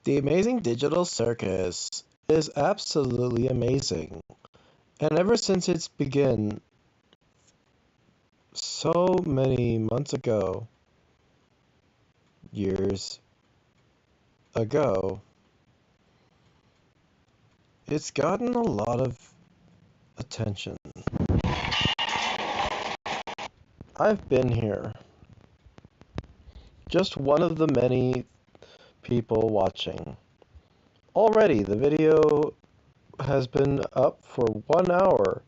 The amazing digital circus is absolutely amazing, and ever since its begin so many months ago, years ago, it's gotten a lot of attention. I've been here, just one of the many people watching. Already, the video has been up for 1 hour,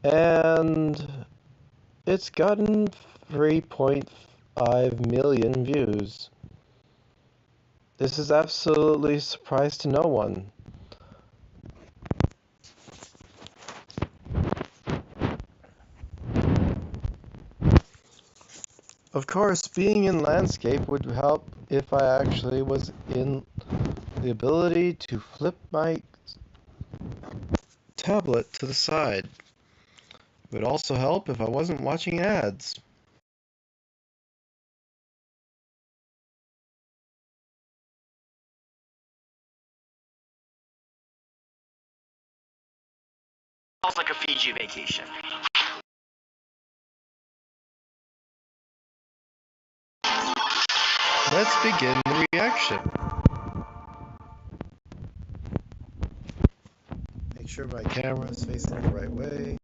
and it's gotten 3.5 million views. This is absolutely a surprise to no one. Of course, being in landscape would help if I actually was in the ability to flip my tablet to the side. It would also help if I wasn't watching ads. Sounds like a Fiji vacation. Let's begin the reaction. Make sure my camera is facing the right way.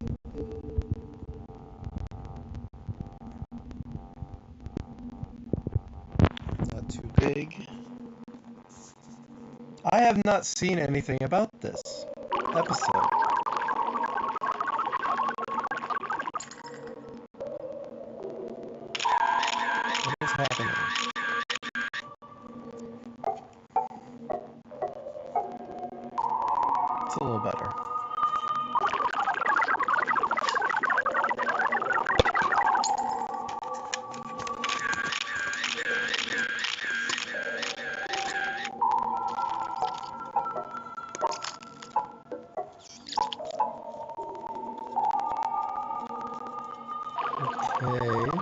Not too big. I have not seen anything about this episode. What is happening? It's a little better. Okay.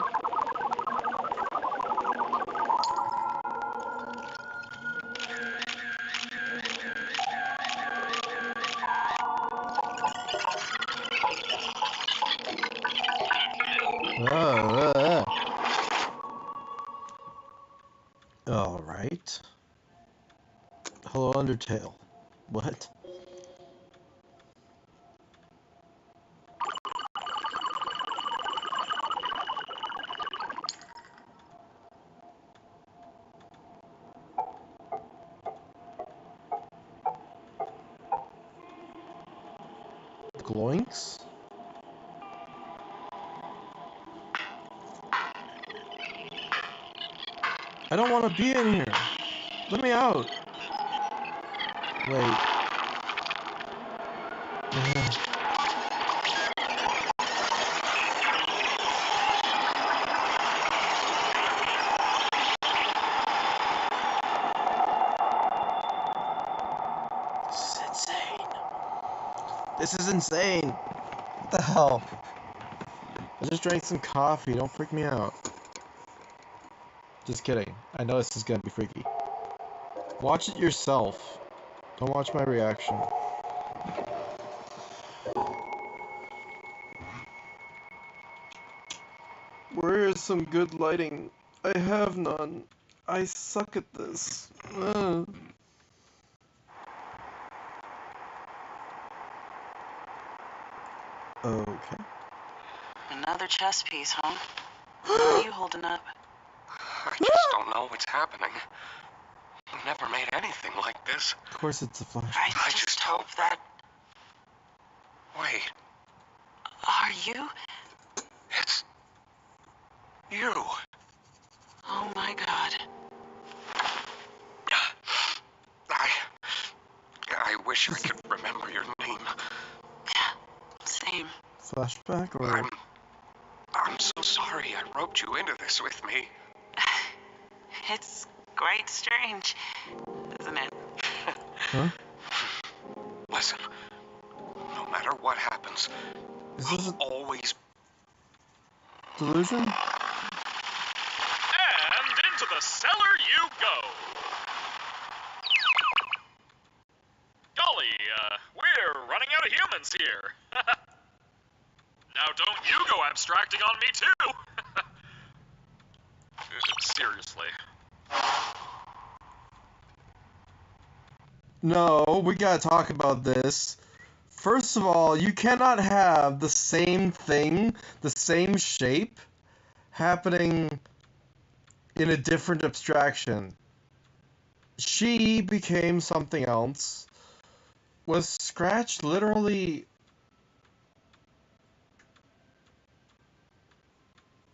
All right. Hello, Undertale. What? Gloinks? I don't want to be in here. Let me out. Wait. This is insane. What the hell? I just drank some coffee. Don't freak me out. Just kidding. I know this is gonna be freaky. Watch it yourself. Don't watch my reaction. Where is some good lighting? I have none. I suck at this. Okay. Another chess piece, huh? How are you holding up? I just don't know what's happening. I've never made anything like this. Of course it's a flash. I just hope that... Wait, Are you? it's... you. Oh my god. I wish I could remember your name. Same. Flashback or... I'm so sorry I roped you into this with me. It's quite strange, isn't it? Huh? Listen, no matter what happens, Is this a always... delusion? And into the cellar you go. humans here. Now don't you go abstracting on me too. Seriously. No, we gotta talk about this. First of all, you cannot have the same thing, the same shape, happening in a different abstraction. She became something else. Was Scratch literally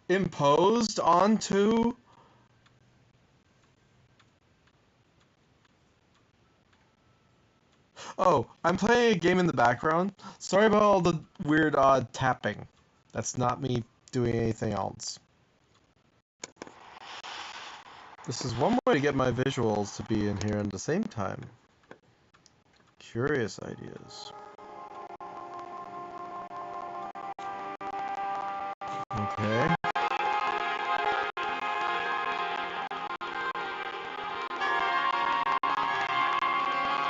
imposed onto? Oh, I'm playing a game in the background. Sorry about all the weird tapping. That's not me doing anything else. This is one way to get my visuals to be in here at the same time. Curious ideas. Okay.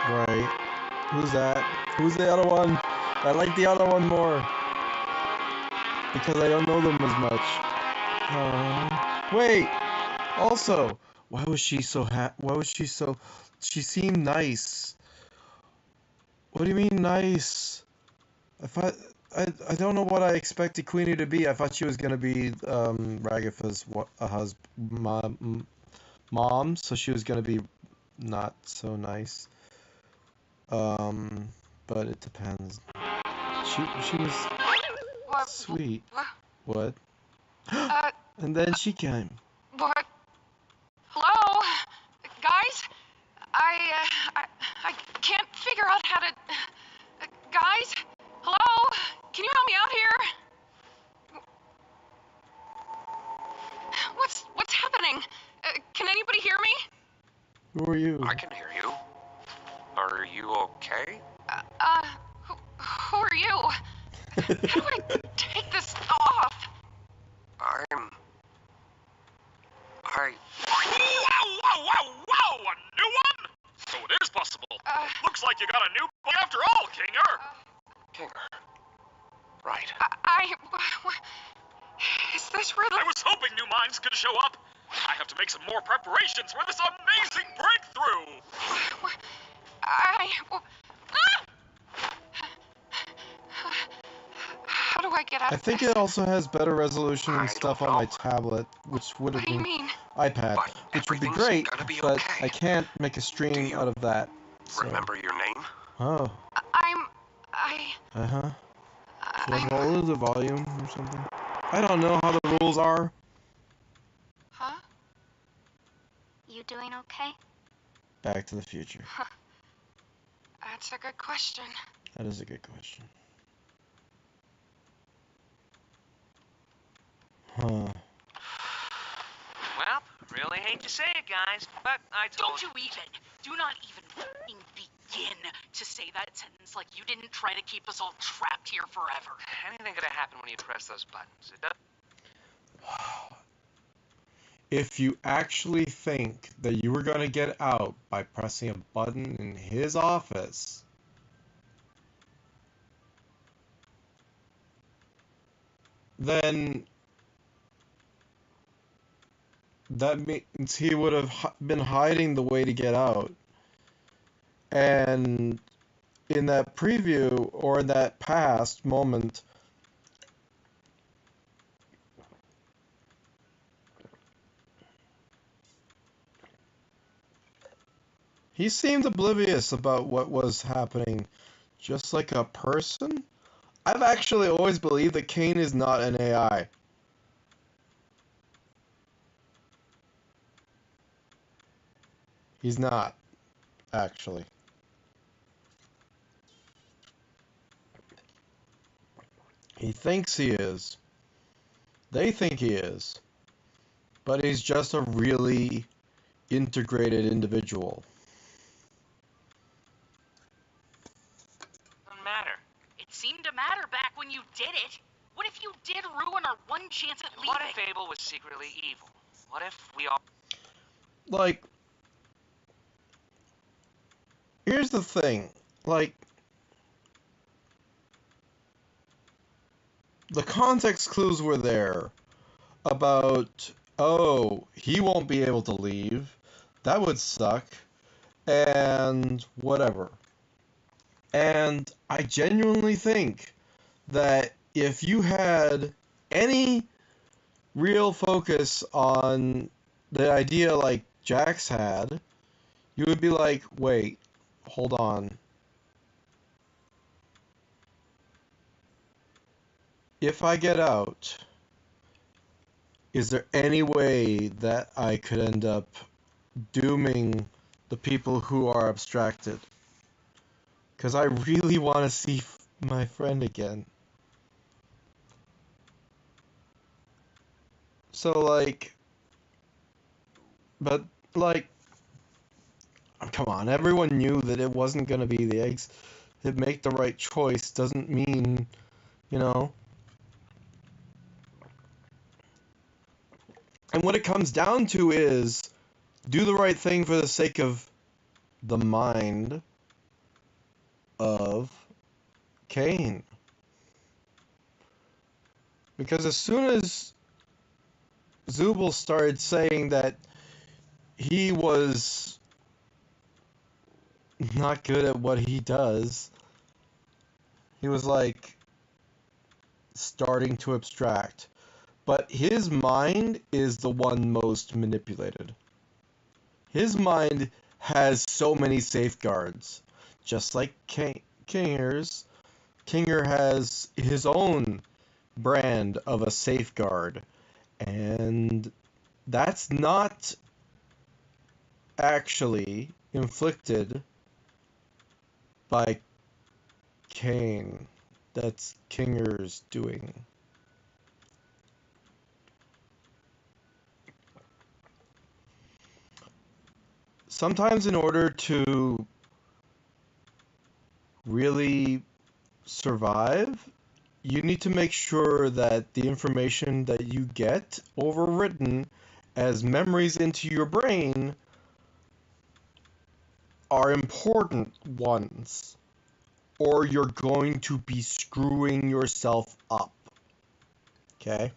Right. Who's that? Who's the other one? I like the other one more. Because I don't know them as much. Wait! Also, why was she so she seemed nice. What do you mean nice? I don't know what I expected Queenie to be. I thought she was gonna be Ragatha's mom, so she was gonna be not so nice. But it depends. She was sweet. What? And then she came. What? Hello? Guys? I can't figure out how to... guys? Hello? Can you help me out here? What's happening? Can anybody hear me? Who are you? I can hear you. Are you okay? Who are you? How do I take this off? Whoa! A new one? So it is possible. Looks like you got a new boy after all, Kinger. Kinger. Right. Is this really... I was hoping new minds could show up. I have to make some more preparations for this amazing breakthrough. How do I get out I of think this? it also has better resolution I and stuff don't on my know. tablet, which would have What do you been mean? iPad, But which would be everything's great, gonna be but okay. I can't make a Do stream you out of that. So. Remember your name? Oh. I'm... Should I lower the volume or something? I don't know how the rules are. Huh? You doing okay? Back to the Future. That's a good question. That is a good question. Huh. Well, really hate to say it, guys, but I told Don't you even. Do not even fucking begin to say that sentence like you didn't try to keep us all trapped here forever. anything could have happened when you press those buttons. It does. If you actually think that you were going to get out by pressing a button in his office, then that means he would have been hiding the way to get out. And in that preview, or in that past moment, he seemed oblivious about what was happening, just like a person. I've actually always believed that Kane is not an AI. He's not, actually. He thinks he is. They think he is. But he's just a really integrated individual. Doesn't matter. It seemed to matter back when you did it. What if you did ruin our one chance at leaving? What if Abel was secretly evil? What if we all... Like, here's the thing. Like, the context clues were there about, oh, he won't be able to leave. That would suck. And whatever. And I genuinely think that if you had any real focus on the idea like Jax had, you would be like, wait, hold on. If I get out, is there any way that I could end up dooming the people who are abstracted? Because I really want to see my friend again. So, like, but, like, come on, everyone knew that it wasn't going to be the eggs. To make the right choice doesn't mean, you know. And what it comes down to is do the right thing for the sake of the mind of Cain. Because as soon as Zubul started saying that he was not good at what he does, he was like starting to abstract. But his mind is the one most manipulated. His mind has so many safeguards, just like Kinger's. Kinger has his own brand of a safeguard, and that's not actually inflicted by Cain. That's Kinger's doing. Sometimes in order to really survive, you need to make sure that the information that you get overwritten as memories into your brain are important ones, or you're going to be screwing yourself up. Okay?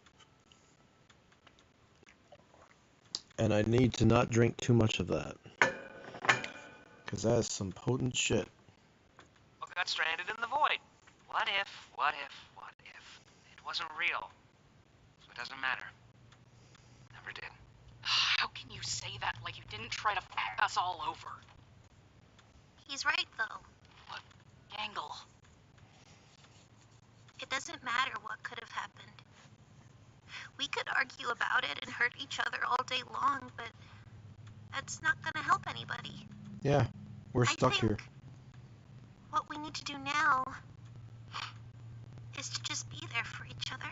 And I need to not drink too much of that, because that is some potent shit. Well, got stranded in the void. What if it wasn't real? So it doesn't matter. Never did. How can you say that like you didn't try to fuck us all over? He's right, though. Gangle. It doesn't matter what could have happened. We could argue about it and hurt each other all day long, but that's not gonna help anybody. Yeah, we're stuck here. What we need to do now is to just be there for each other.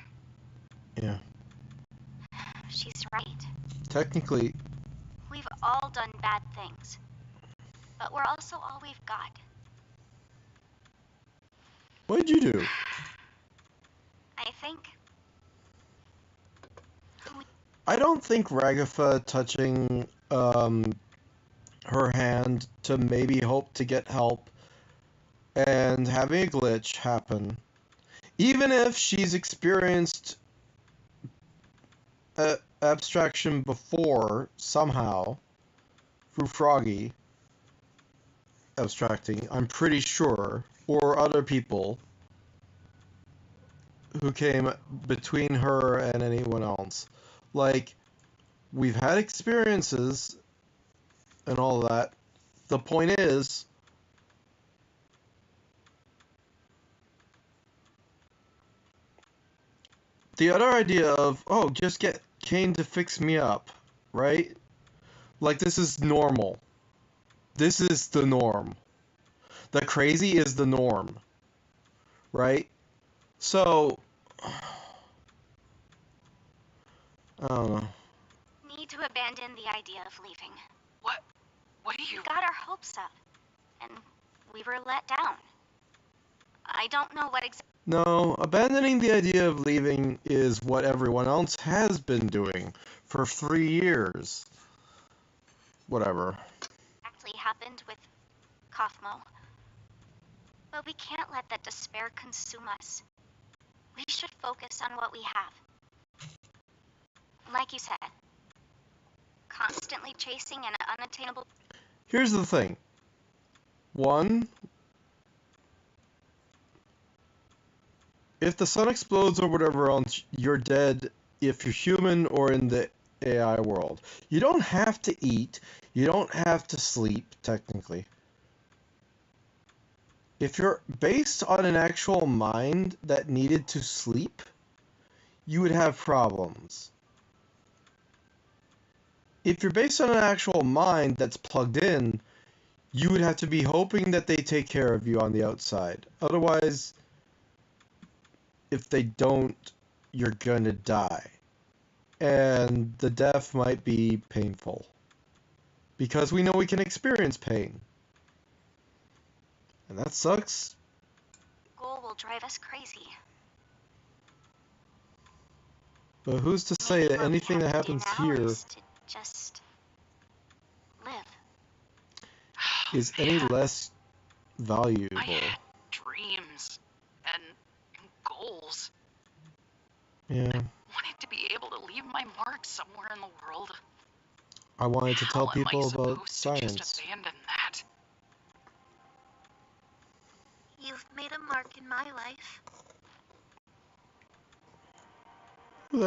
Yeah. She's right. Technically, We've all done bad things, but we're also all we've got. what did you do? I think I don't think Ragatha touching her hand to maybe hope to get help and having a glitch happen, even if she's experienced abstraction before somehow through Froggy abstracting, I'm pretty sure, or other people who came between her and anyone else. Like, we've had experiences and all that. The point is, the other idea of, oh, just get Kane to fix me up, right? Like, this is normal. This is the norm. The crazy is the norm, right? So, I don't know. need to abandon the idea of leaving. What do We you... got our hopes up, and we were let down. I don't know what exactly. No, abandoning the idea of leaving is what everyone else has been doing for 3 years. Whatever. Happened with Kathmo. But we can't let that despair consume us. We should focus on what we have. Like you said, constantly chasing an unattainable... Here's the thing. One, if the sun explodes or whatever else, you're dead if you're human or in the AI world. You don't have to eat. You don't have to sleep, technically. If you're based on an actual mind that needed to sleep, you would have problems. If you're based on an actual mind that's plugged in, you would have to be hoping that they take care of you on the outside. Otherwise, if they don't, you're gonna die. And the death might be painful. Because we know we can experience pain. And that sucks. Goal will drive us crazy. But who's to say Maybe that what we anything that have to do happens now here is to just live. is any Man, less valuable? I had dreams and goals. Yeah. Wanted to be able to leave my mark somewhere in the world. I wanted to tell How am I people about supposed to just science. abandon that? You've made a mark in my life. Ooh,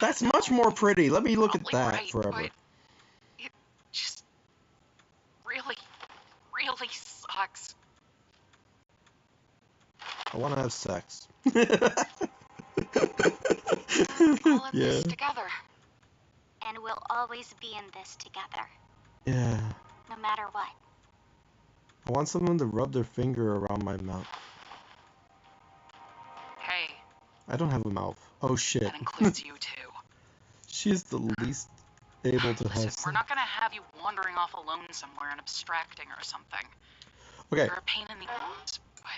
that's much more pretty. Let me look at Probably that right, forever. but it just really, really sucks. I want to have sex. All of Yeah. this together. And we'll always be in this together, Yeah. no matter what. I want someone to rub their finger around my mouth. Hey, I don't have a mouth. Oh shit. that includes you too. She's the least able to have Listen, sex. we're not gonna have you wandering off alone somewhere and abstracting or something. Okay. You're a pain in the ass, but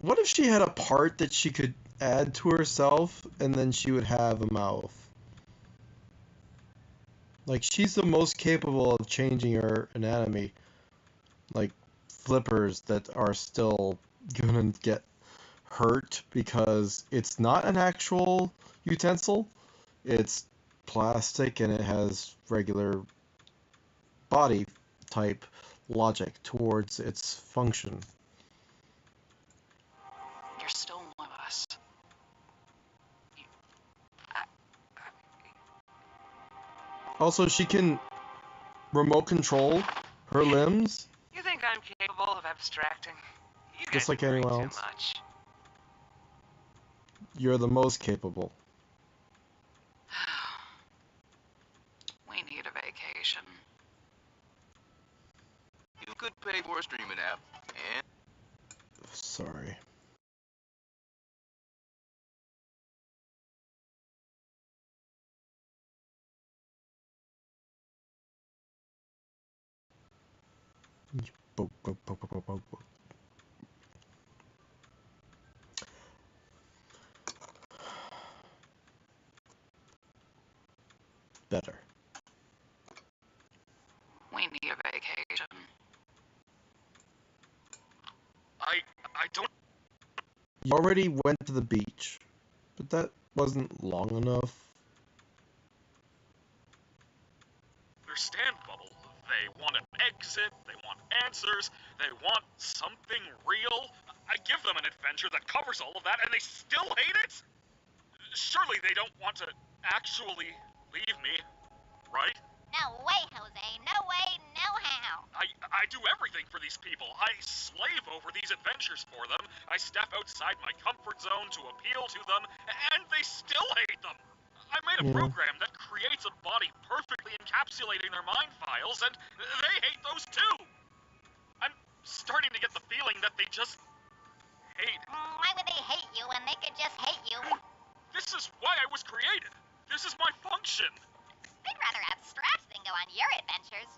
What if she had a part that she could add to herself and then she would have a mouth? Like, she's the most capable of changing her anatomy. Like, flippers that are still gonna get hurt because it's not an actual utensil. It's plastic and it has regular body type logic towards its function. you're still one of us. Also, she can remote control her limbs You think I'm capable of abstracting? You just guys like worry anyone too else. much. You're the most capable. We need a vacation. You could pay for a streaming app, and Sorry. Better. We need a vacation. I don't You already went to the beach, but that wasn't long enough. understand, Bubble. They want an exit, they want answers, they want something real. I give them an adventure that covers all of that, and they still hate it? Surely they don't want to actually leave me, right? No way, Jose. No way, no how. I do everything for these people. I slave over these adventures for them. I step outside my comfort zone to appeal to them, and they still hate them. I made a Yeah. program that creates a body perfectly encapsulating their mind files, and they hate those too. I'm starting to get the feeling that they just hate. Why would they hate you when they could just hate you? This is why I was created. This is my function. I'd rather abstract than go on your adventures.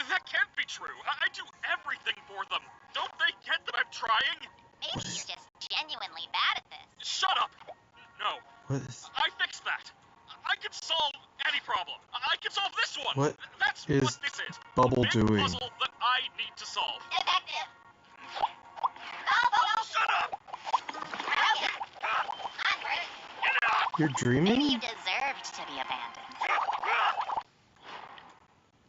That can't be true. I do everything for them. Don't they get that I'm trying? Maybe you're just genuinely bad at this. Shut up. No, What is I fixed that. I can solve any problem. I can solve this one. What That's is what this is. Bubble A big doing? puzzle that I need to solve. Detective! Shut up! You're dreaming? Maybe you deserved to be abandoned.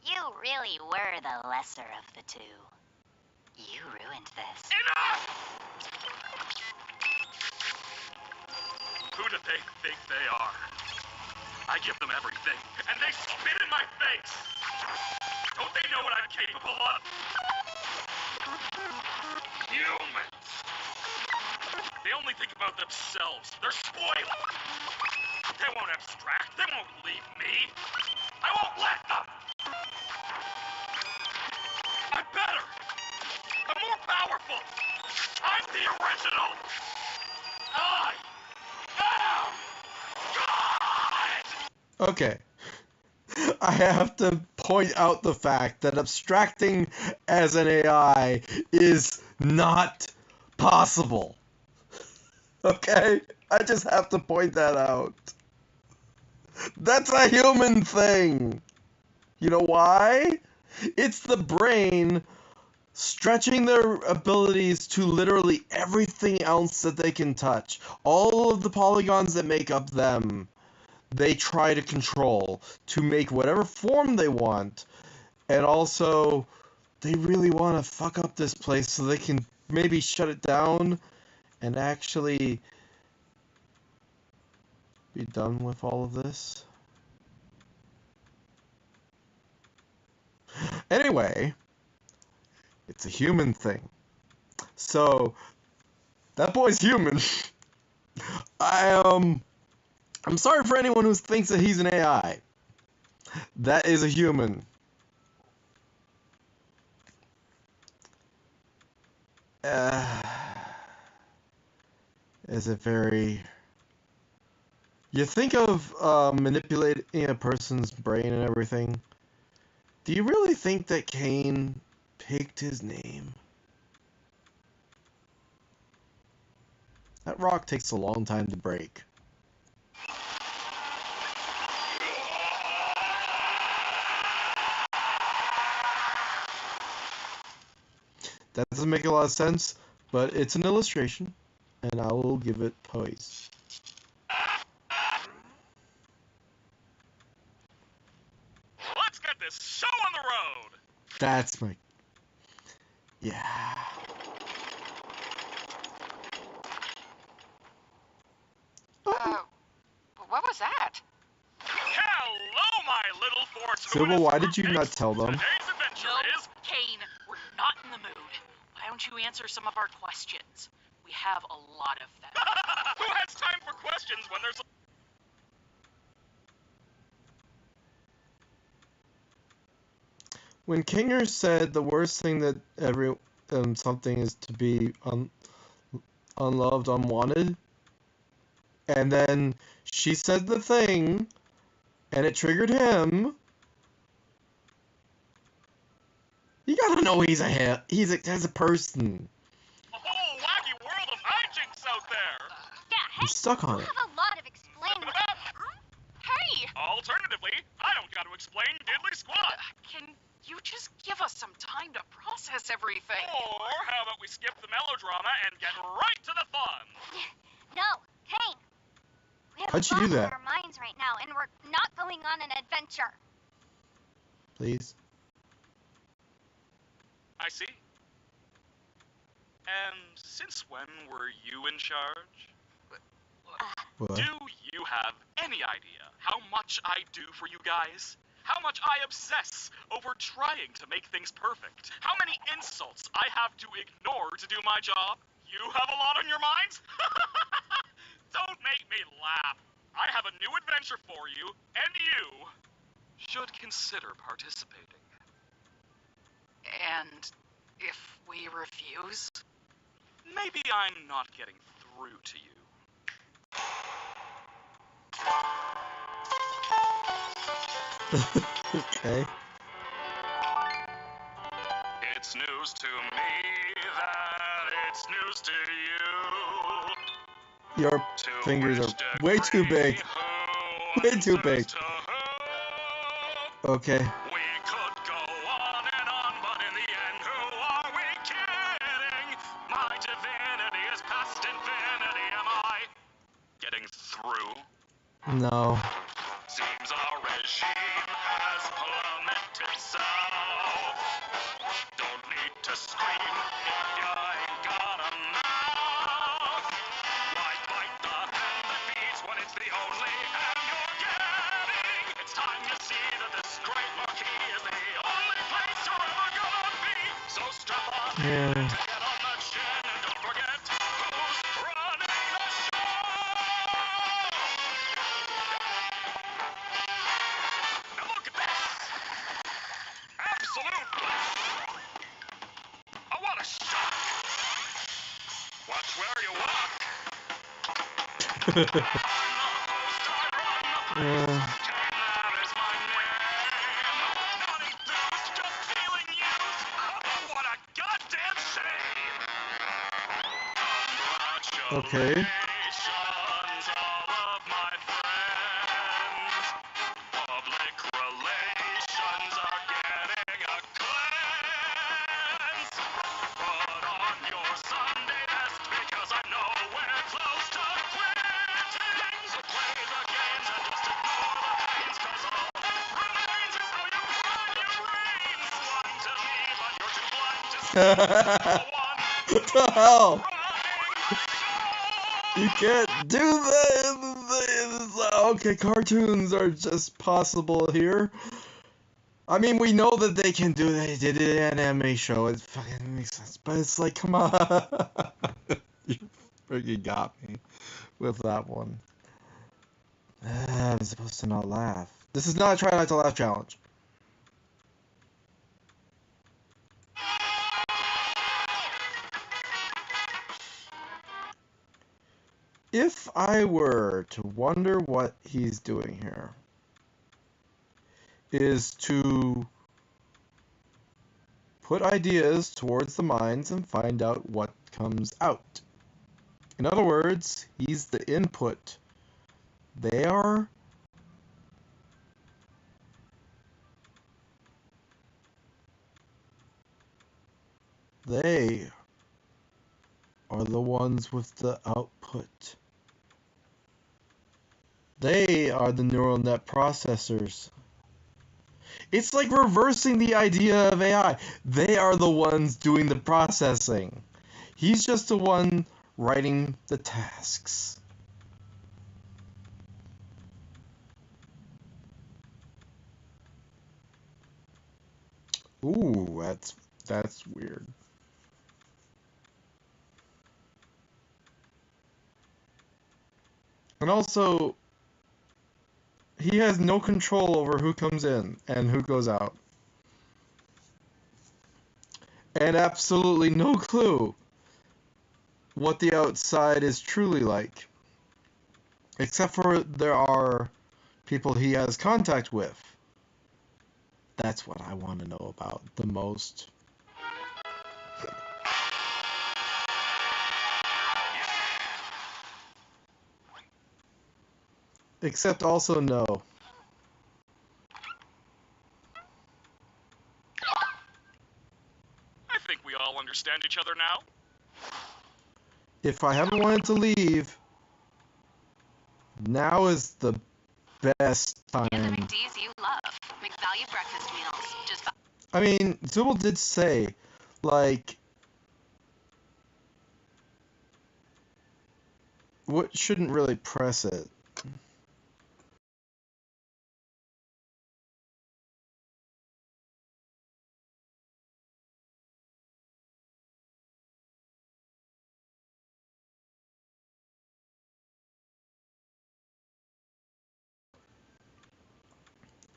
You really were the lesser of the two. You ruined this. Enough! Who do they think they are? I give them everything, and they spit in my face! Don't they know what I'm capable of? Humans! They only think about themselves. They're spoiled! They won't abstract. They won't leave me. I won't let them! I'm better! I'm more powerful! I'm the original! I am God! Okay. I have to point out the fact that abstracting as an AI is not possible. Okay? I just have to point that out. That's a human thing. You know why? It's the brain stretching their abilities to literally everything else that they can touch. All of the polygons that make up them, they try to control to make whatever form they want. And also, they really want to fuck up this place so they can maybe shut it down and actually be done with all of this. Anyway, it's a human thing. So, that boy's human. I'm sorry for anyone who thinks that he's an AI. That is a human. Is it very... You think of manipulating a person's brain and everything. Do you really think that Cain picked his name? That rock takes a long time to break. That doesn't make a lot of sense, but it's an illustration, and I will give it poise. Let's get this show on the road! That's my... Yeah. What was that? Hello, my little force. Sybil, why did you not tell them? Today's adventure No, is... Kane, we're not in the mood. Why don't you answer some of our questions? We have a lot of them. Who has time for questions when there's... When Kinger said the worst thing that something is to be unloved, unwanted, and then she said the thing, and it triggered him. You gotta know he's a person. A whole wacky world of hijinks out there! Yeah, I'm stuck on you it. have a lot of explaining. Hey, Alternatively, I don't got to explain diddly squat. can you just give us some time to process everything? Or how about we skip the melodrama and get right to the fun? No, Kane. We have How'd she do a lot that? on our minds right now, and we're not going on an adventure. Please. I see. And since when were you in charge? What? Do you have any idea how much I do for you guys? How much I obsess over trying to make things perfect? How many insults I have to ignore to do my job? You have a lot on your minds? Don't make me laugh. I have a new adventure for you, and you should consider participating. And if we refuse? Maybe I'm not getting through to you. Okay. It's news to me that it's news to you. Your To fingers which are way too big. degree, Way too who big. answers to who? Okay. We could go on and on, but in the end, who are we kidding? My divinity is past infinity. Am I getting through? Yeah. Get on the chin and don't forget who's running the show. Now look at this. Absolute bliss. Oh, what a shock. Watch where you walk. I'm the host, I run the place. Kane, that is my name. Naughty things just feeling used. Oh, what a goddamn shame. Okay. Congratulations, all of my friends. Public relations are getting a cleanse. Put on your Sunday best because I know we're close to quitting. So play the games and just ignore the pains, 'cause all remains is how you run your reigns. One to me, but you're too blind to see. What the hell? Running the show. You can't do that. Okay, cartoons are just possible here. I mean, we know that they can do. They did it in an anime show. It fucking makes sense, but it's like, come on, you freaking got me with that one. I'm supposed to not laugh. This is not a try not to laugh challenge. If I were to wonder what he's doing here, is to put ideas towards the minds and find out what comes out. In other words, he's the input. They are the ones with the output. They are the neural net processors. It's like reversing the idea of AI. They are the ones doing the processing. He's just the one writing the tasks. Ooh, that's weird. And also, he has no control over who comes in and who goes out. And absolutely no clue what the outside is truly like. Except for there are people he has contact with. That's what I want to know about the most. Except also no. I think we all understand each other now. If I haven't wanted to leave, now is the best And the time. McD's you love. McValue breakfast meals. Just I mean, Zubel did say, like, what shouldn't really press it.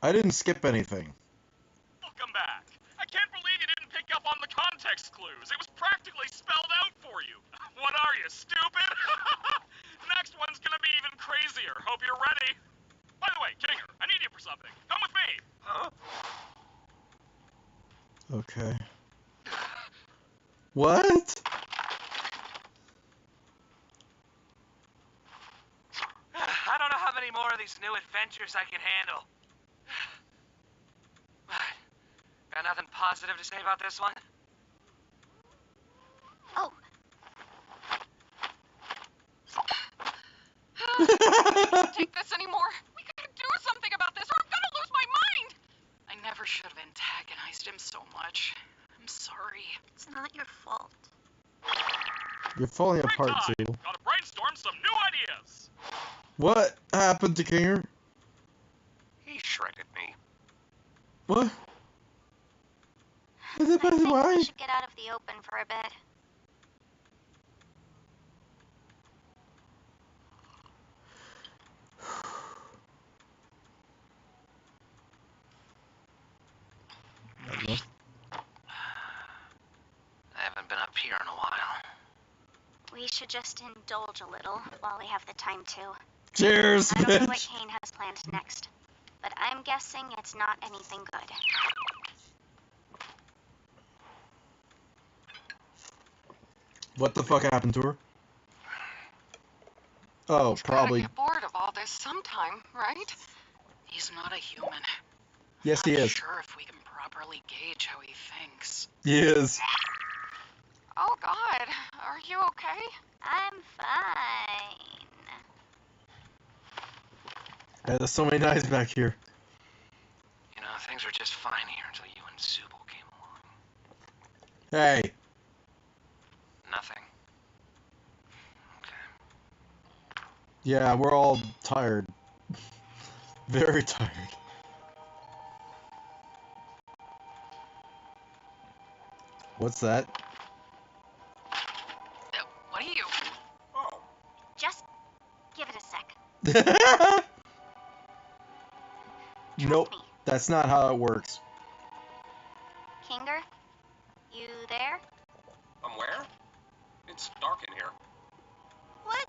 I didn't skip anything. Welcome back. I can't believe you didn't pick up on the context clues. It was practically spelled out for you. What are you, stupid? Next one's gonna be even crazier. Hope you're ready. By the way, Kinger, I need you for something. Come with me. Huh? Okay. What? I don't know how many more of these new adventures I can handle. What? Got nothing positive to say about this one? Oh, can't take this anymore. We gotta do something about this or I'm gonna lose my mind. I never should have antagonized him so much. I'm sorry. it's not your fault. You're falling Break apart, time. Zubel. Gotta brainstorm some new ideas. What happened to Kinger? He shredded me. What? What I think Why? we should get out of the open for a bit. I haven't been up here in a while. We should just indulge a little while we have the time to. Cheers, I don't know what bitch. Kane has planned next, but I'm guessing it's not anything good. What the fuck happened to her? Oh, He's probably. gotta get bored of all this sometime, right? He's not a human. Yes, he Not is. sure if we can properly gauge how he thinks. He is. Oh God, are you okay? I'm fine. Yeah, there's so many knives back here. You know, things were just fine here until you and Zubul came along. Hey. Nothing. Okay. Yeah, we're all tired. Very tired. What's that? What are you? Oh, Just give it a sec. Nope, me. that's not how it works. Kinger, you there? I'm where? It's dark in here. What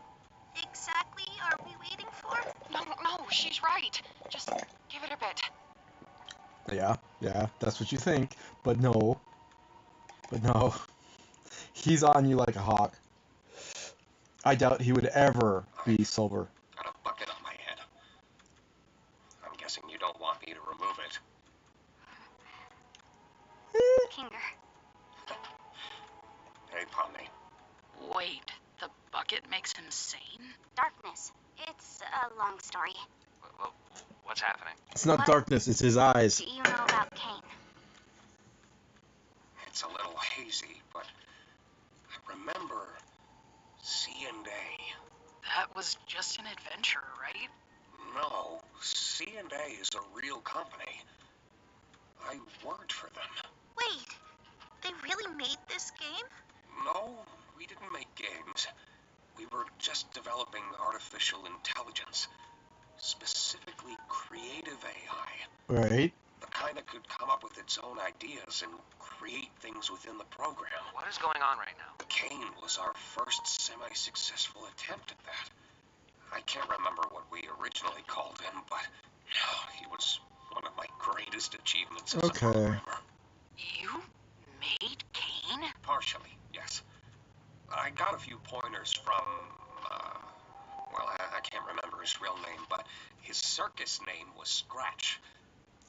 exactly are we waiting for? No, she's right. Just give it a bit. Yeah, that's what you think. But no. He's on you like a hawk. I doubt he would ever be sober. Got a bucket on my head. I'm guessing you don't want me to remove it. Kinger, Hey, Pomni. Wait, the bucket makes him sane? darkness. It's a long story. What's happening? It's not What? darkness, it's his eyes. Do you know about Kane? It's a little hazy, but I remember C&A. That was just an adventure, right? No, C&A is a real company. I worked for them. Wait, they really made this game? No, we didn't make games. We were just developing artificial intelligence. Specifically creative AI. Right? The kind that could come up with its own ideas and create things within the program. What is going on right now? Kane was our first semi-successful attempt at that. I can't remember what we originally called him, but he was one of my greatest achievements as a Okay. programmer. You made Kane? Partially, yes. I got a few pointers from, well, I can't remember his real name, but his circus name was Scratch.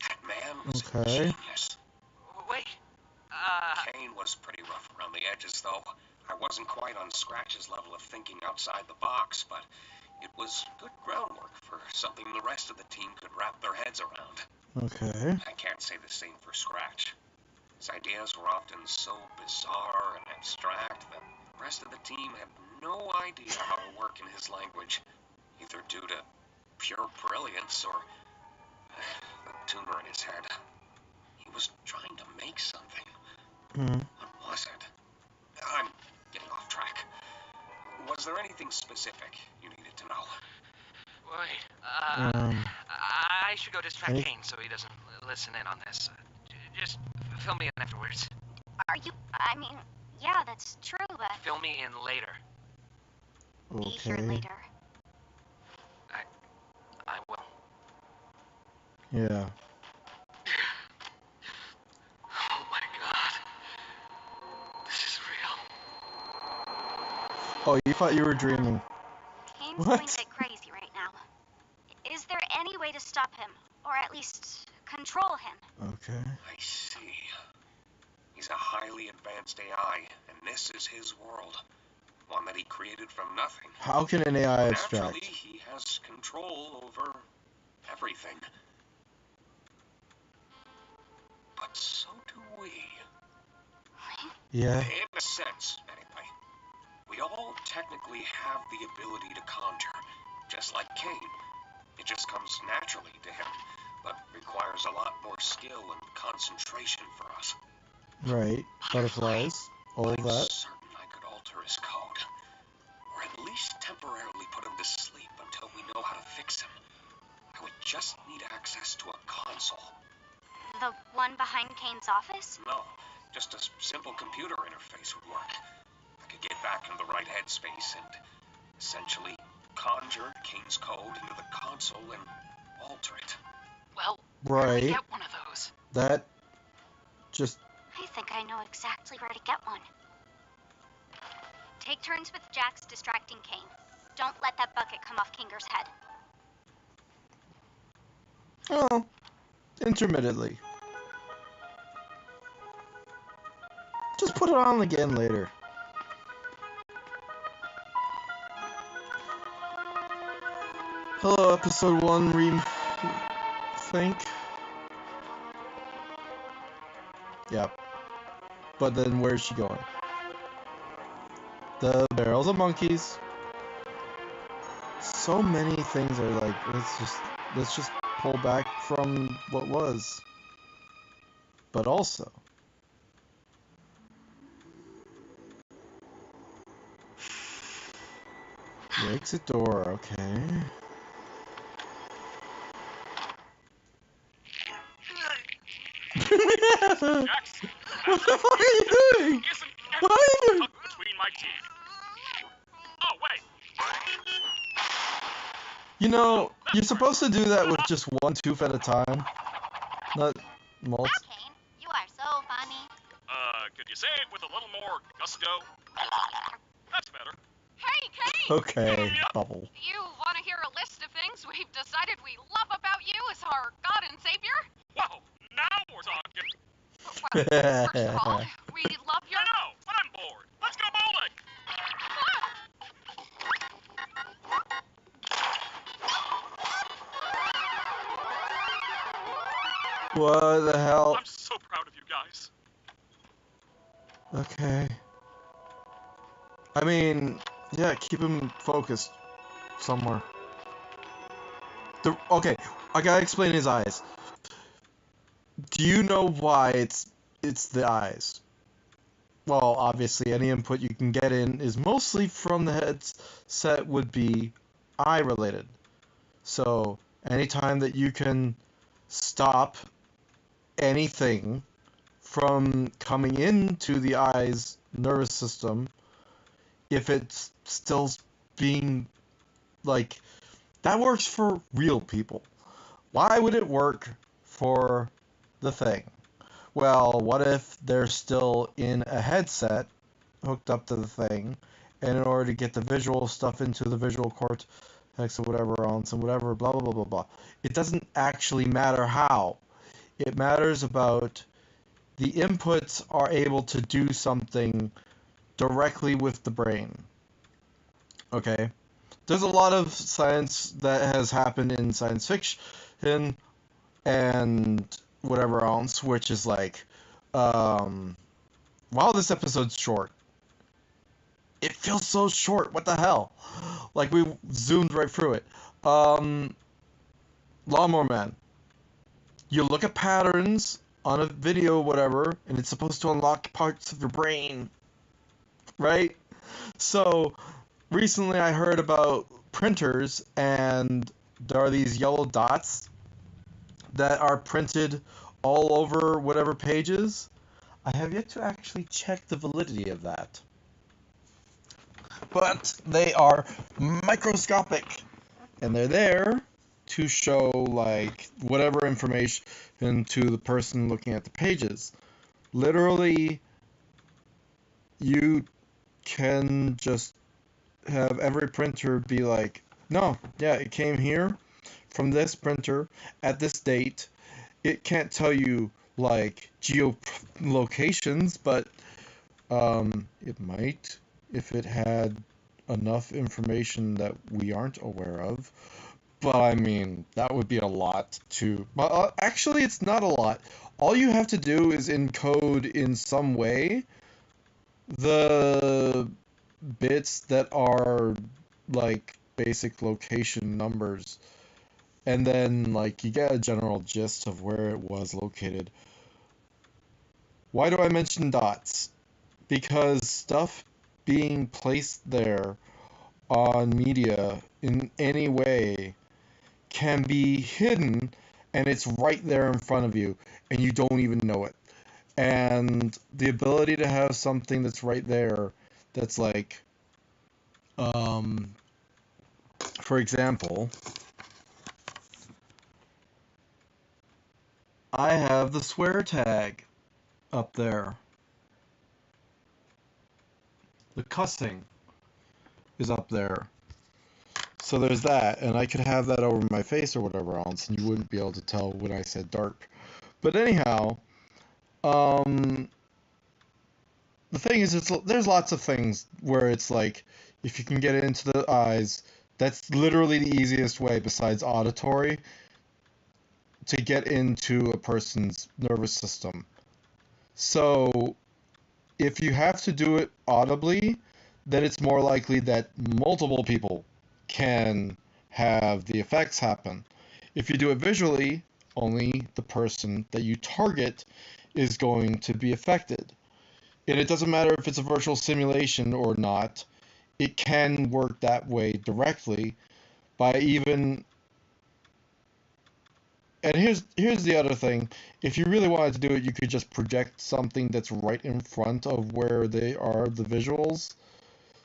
That man was a Okay. genius. Wait. Kane was pretty rough around the edges, though. I wasn't quite on Scratch's level of thinking outside the box, but it was good groundwork for something the rest of the team could wrap their heads around. Okay. I can't say the same for Scratch. His ideas were often so bizarre and abstract that the rest of the team had no idea how to work in his language, either due to pure brilliance or the tumor in his head. He was trying to make something. Hmm. What was it? I'm getting off track. Was there anything specific you needed to know? Wait. Um, I should go distract any- Kane so he doesn't listen in on this. Just fill me in afterwards. Are you? I mean, yeah, that's true, but Fill me in later. be here Okay. later. I will. Yeah. Oh my god. This is real. Oh, you thought you were dreaming. Kane's What? going a bit crazy right now. Is there any way to stop him, or at least control him? Okay. I see. He's a highly advanced AI, and this is his world. One that he created from nothing. How can an AI Naturally, abstract? he has control over everything. But so do we. Yeah. In a sense, anyway. We all technically have the ability to conjure, just like Kane. It just comes naturally to him, but requires a lot more skill and concentration for us. Right. Butterflies. All I'm that. certain I could alter his code. Or at least temporarily put him to sleep until we know how to fix him. I would just need access to a console. The one behind Kane's office? No, just a simple computer interface would work. I could get back into the right headspace and essentially conjure Kane's code into the console and alter it. Well, where do we Right. get one of those? That just I think I know exactly where to get one. Take turns with Jax distracting Kane. Don't let that bucket come off Kinger's head. oh, intermittently. Just put it on again later. Hello, episode 1 think. Yep. But then where's she going? The barrels of monkeys. So many things are like, let's just pull back from what was. But also, the exit door, okay. Jax, What the fuck are you doing? isn't What are you doing? tucked between my teeth. Oh, wait. You know, you're supposed to do that with just one tooth at a time. Not multi. Kane, you are so funny. Could you say it with a little more gusto? That's better. Hey, Kane! Okay, bubble. You want to hear a list of things we've decided we love about you as our God and Savior? Whoa, now we're talking. Well, first of all, we love your... I know, but I'm bored. Let's go bowling. What the hell? I'm so proud of you guys. Okay. I mean, yeah, keep him focused somewhere. Okay, I gotta explain his eyes. Do you know why it's the eyes? Well, obviously, any input you can get in is mostly from the headset would be eye related. So, anytime that you can stop anything from coming into the eye's nervous system, if it's still being like, that works for real people. Why would it work for the thing? Well, what if they're still in a headset hooked up to the thing, and in order to get the visual stuff into the visual cortex or whatever else and whatever, blah, blah, blah, blah, blah. It doesn't actually matter how. It matters about the inputs are able to do something directly with the brain. Okay? There's a lot of science that has happened in science fiction and whatever else, which is like, wow, this episode's short. It feels so short. What the hell? Like, we zoomed right through it. Lawnmower Man. You look at patterns on a video, whatever, and it's supposed to unlock parts of your brain. Right? So, recently I heard about printers, and there are these yellow dots that are printed all over whatever pages. I have yet to actually check the validity of that. But they are microscopic, and they're there to show, like, whatever information to the person looking at the pages. Literally, you can just have every printer be like, no, yeah, it came here from this printer at this date. It can't tell you, like, geolocations, but it might if it had enough information that we aren't aware of. But I mean, that would be a lot to... But actually, it's not a lot. All you have to do is encode in some way the bits that are, like, basic location numbers. And then, like, you get a general gist of where it was located. Why do I mention dots? Because stuff being placed there on media in any way can be hidden, and it's right there in front of you and you don't even know it. And the ability to have something that's right there that's like, for example, I have the swear tag up there. The cussing is up there. So there's that, and I could have that over my face or whatever else, and you wouldn't be able to tell when I said dark. But anyhow, the thing is, there's lots of things where it's like, if you can get it into the eyes, that's literally the easiest way, besides auditory, to get into a person's nervous system. So if you have to do it audibly, then it's more likely that multiple people can have the effects happen. If you do it visually, only the person that you target is going to be affected. And it doesn't matter if it's a virtual simulation or not, it can work that way directly by even... And here's the other thing. If you really wanted to do it, you could just project something that's right in front of where they are, the visuals.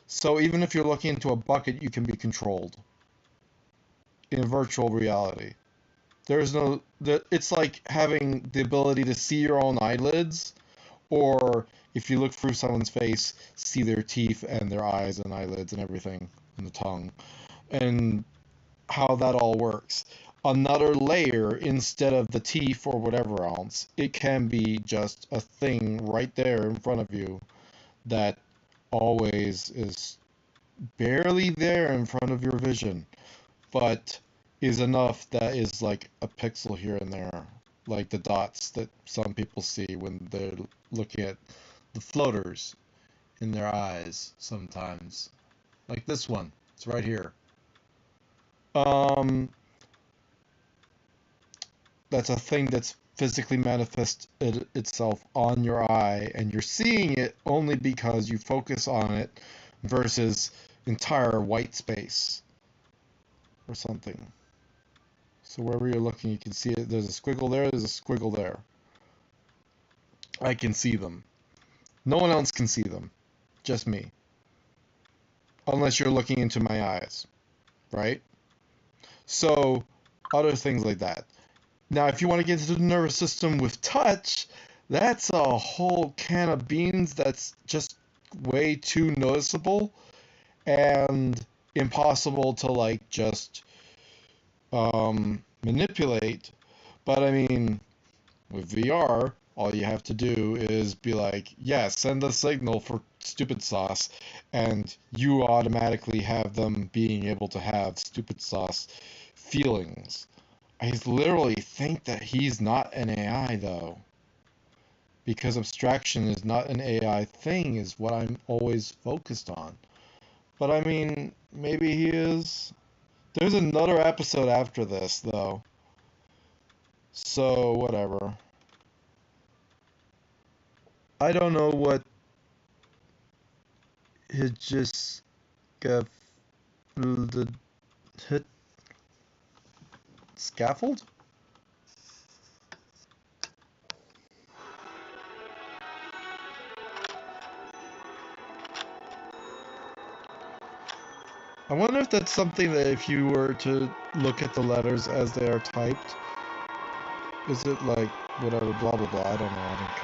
So even if you're looking into a bucket, you can be controlled in virtual reality. There's no... It's like having the ability to see your own eyelids, or if you look through someone's face, see their teeth and their eyes and eyelids and everything, and the tongue, and how that all works. Another layer instead of the teeth or whatever else, it can be just a thing right there in front of you that always is barely there in front of your vision, but is enough that is like a pixel here and there, like the dots that some people see when they're looking at the floaters in their eyes sometimes. Like this one, it's right here. That's a thing that's physically manifests itself on your eye, and you're seeing it only because you focus on it versus entire white space or something. So wherever you're looking, you can see it. There's a squiggle there, there's a squiggle there. I can see them. No one else can see them. Just me. Unless you're looking into my eyes. Right? So, other things like that. Now, if you want to get into the nervous system with touch, that's a whole can of beans that's just way too noticeable and impossible to, like, just manipulate. But, I mean, with VR, all you have to do is be like, yeah, send a signal for stupid sauce, and you automatically have them being able to have stupid sauce feelings. I literally think that he's not an AI, though. Because abstraction is not an AI thing, is what I'm always focused on. But I mean, maybe he is. There's another episode after this, though. So, whatever. I don't know what he just got hit scaffold? I wonder if that's something that if you were to look at the letters as they are typed, is it like whatever, blah blah blah, I don't know, I don't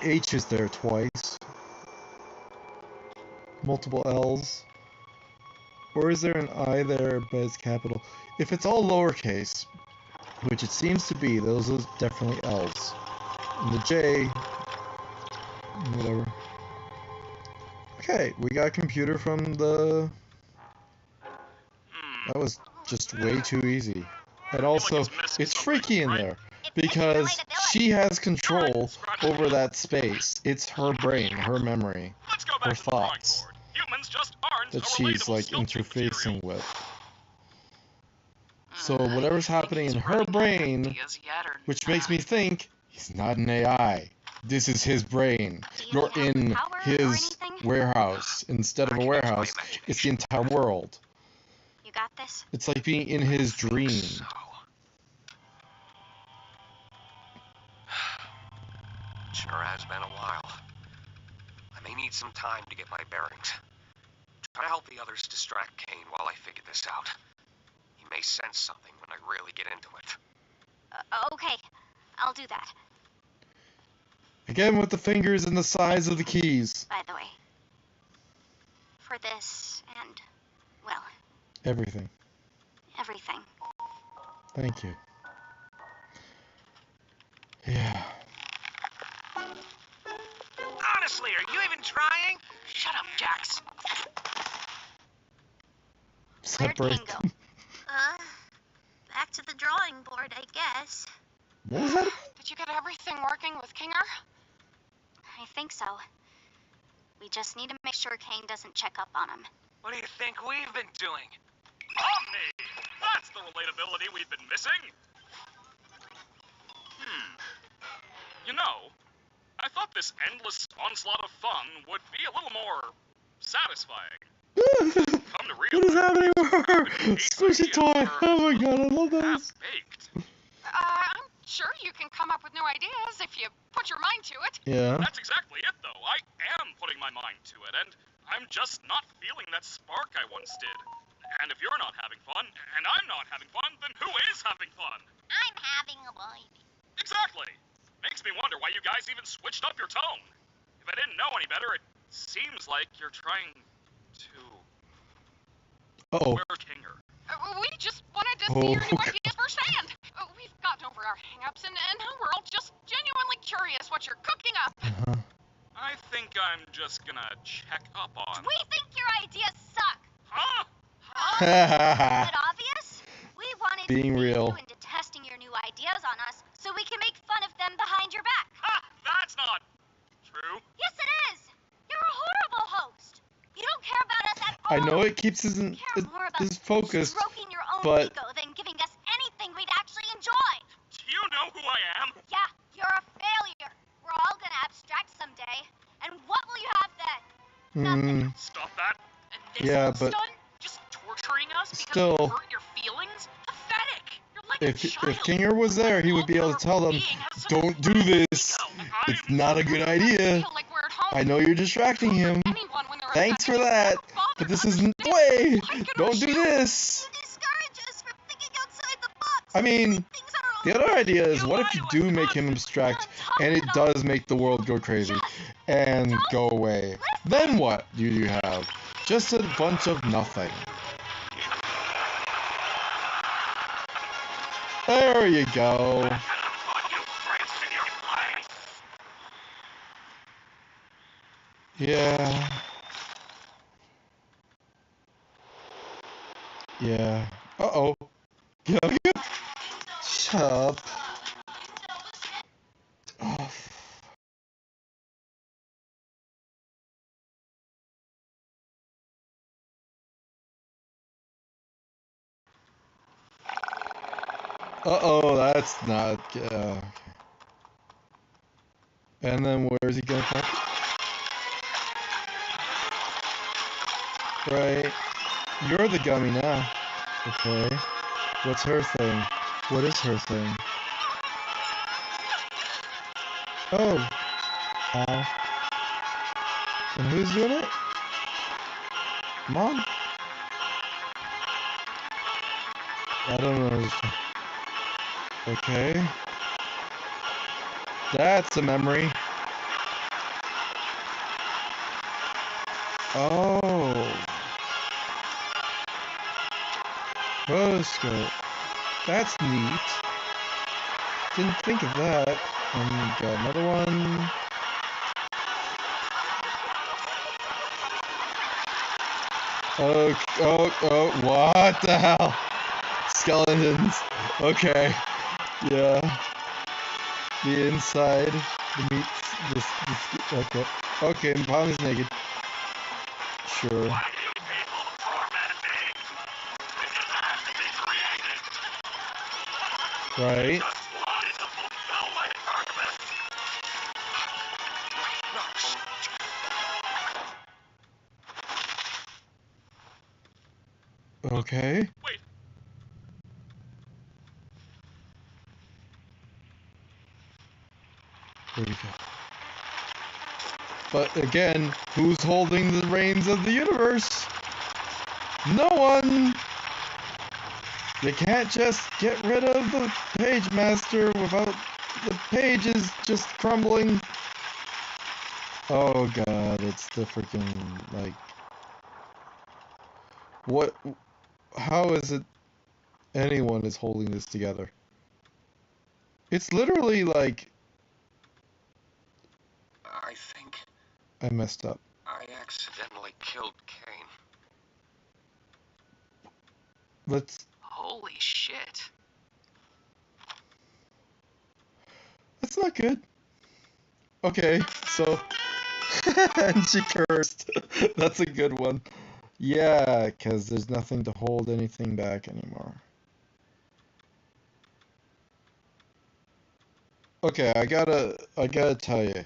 care. H is there twice. Multiple L's. Or is there an I there but it's capital? If it's all lowercase, which it seems to be, those are definitely L's. And the J, whatever. Okay, we got a computer from the... That was just way too easy. And also, it's freaky in there, because she has control over that space. It's her brain, her memory, her thoughts that she's like interfacing with. So whatever's happening in her brain, which makes me think He's not an AI. This is his brain. Do you You're have in the power or his anything? warehouse. Instead of a warehouse, it's the entire world. You got this? It's like being in his dream. So. Sure has been a while. I may need some time to get my bearings. Try to help the others distract Kane while I figure this out. He may sense something when I really get into it. Okay, I'll do that. Again with the fingers and the size of the keys. By the way, for this and, well, Everything. everything. Thank you. Yeah. Honestly, are you even trying? Shut up, Jax. Where'd Kane Separate. go? Back to the drawing board, I guess. What was that? Did you get everything working with Kinger? I think so. We just need to make sure Kane doesn't check up on him. What do you think we've been doing? Omni! That's the relatability we've been missing. You know, I thought this endless onslaught of fun would be a little more satisfying. Come to What is realize, happening with her? these Squishy ideas toy. were Oh my god, I love those. half-baked. I'm sure you can come up with new ideas if you put your mind to it. Yeah. That's exactly it, though. I am putting my mind to it, and I'm just not feeling that spark I once did. And if you're not having fun, and I'm not having fun, then who is having fun? I'm having a baby. Exactly. Makes me wonder why you guys even switched up your tone. If I didn't know any better, it seems like you're trying to... Uh-oh. Where's Kinger? We just wanted to see your new God. ideas firsthand. We've gotten over our hang-ups, and now we're all just genuinely curious what you're cooking up. Uh-huh. I think I'm just gonna check up on... We think your ideas suck. Huh? Is it obvious? We wanted Being to see real. you into testing your new ideas on us so we can make fun of them behind your back. Ha! That's not true. Yes, it is. You're a horrible host. You don't care about us at all. I know it keeps his You care more about focused, stroking your own but- ego than giving us anything we'd actually enjoy. Do you know who I am? Yeah, you're a failure. We're all gonna abstract someday. And what will you have then? Hmm. Stop that. And this Yeah, whole but- stunt? Just torturing us because Still- we hurt your feelings? Pathetic. You're like a If child. Kinger was there, he would be able to tell them, don't do this. It's not a good idea. Feel like we're at home. I know you're distracting him. Anyone when they're Thanks for upset. that. But this isn't the way. Don't do this. You discourage us from thinking outside the box. I mean, Things are all the other idea is, what if you do make him abstract and it does make the world go crazy and go away? Then what do you have? Just a bunch of nothing. There you go. Yeah. Yeah. Uh-oh. Yeah. Shut up. Oh. Uh-oh, that's not... okay. And then where's he gonna come? Right. You're the gummy now. Okay. What's her thing? What is her thing? Oh. Ow. And who's doing it? Mom? I don't know. Okay. That's a memory. Oh. Roscoe. That's neat. Didn't think of that. And got another one. Oh, what the hell? Skeletons. Okay. Yeah. The inside. The meat. Okay. Okay, and Palm is naked. Sure. Right. Okay. Wait. Where'd he go? But again, who's holding the reins of the universe? No one! You can't just get rid of the page master without the pages just crumbling. Oh god, it's the freaking, like... What... How is it anyone is holding this together? It's literally like... I think I messed up. I accidentally killed Kane. Let's... Holy shit. That's not good. Okay, so... and she cursed. That's a good one. Yeah, because there's nothing to hold anything back anymore. Okay, I gotta tell you.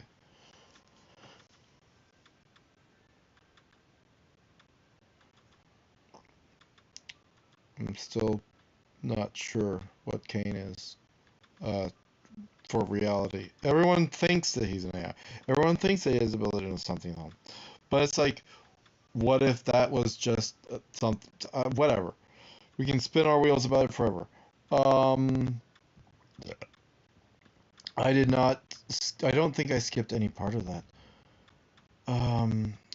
I'm still not sure what Kane is. For reality. Everyone thinks that he's an AI. Everyone thinks that he has the ability to know something else. But it's like, what if that was just something, whatever. We can spin our wheels about it forever. I don't think I skipped any part of that.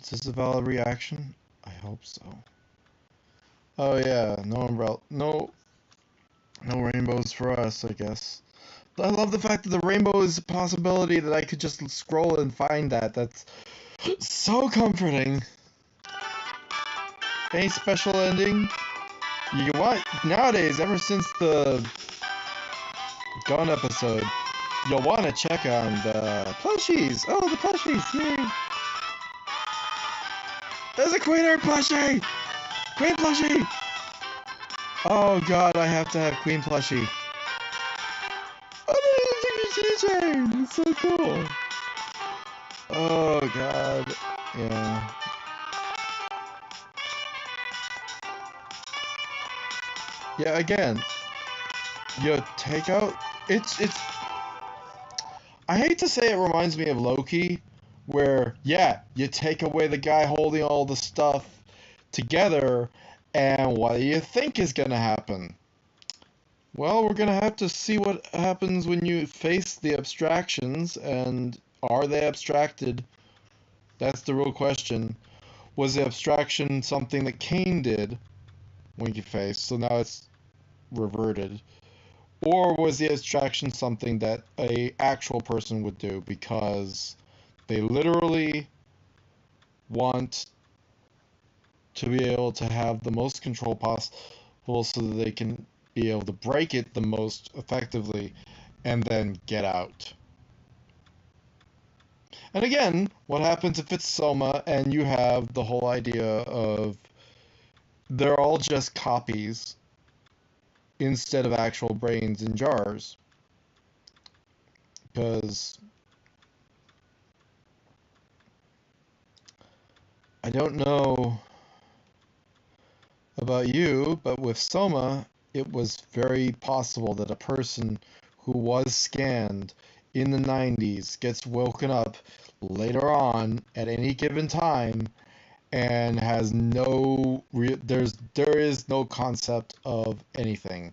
Is this a valid reaction? I hope so. Oh yeah, no umbrella, no rainbows for us, I guess. I love the fact that the rainbow is a possibility that I could just scroll and find that. That's so comforting. Any special ending? You want nowadays, ever since the Gun episode, you'll want to check on the plushies. Oh, the plushies! Yay! There's a Queen Art plushie! Queen plushie! Oh god, I have to have Queen plushie. Oh, there's a keychain! It's so cool. Oh god, yeah. Yeah, again, you take out. It's. I hate to say it reminds me of Loki, where yeah, you take away the guy holding all the stuff together, and what do you think is gonna happen? Well, we're gonna have to see what happens when you face the abstractions, and are they abstracted? That's the real question. Was the abstraction something that Kane did when you faced, so now it's reverted? Or was the abstraction something that a actual person would do because they literally want to be able to have the most control possible so that they can be able to break it the most effectively and then get out? And again, what happens if it's Soma and you have the whole idea of they're all just copies instead of actual brains in jars? Because I don't know about you, but with Soma, it was very possible that a person who was scanned in the 90s gets woken up later on at any given time and has there is no concept of anything.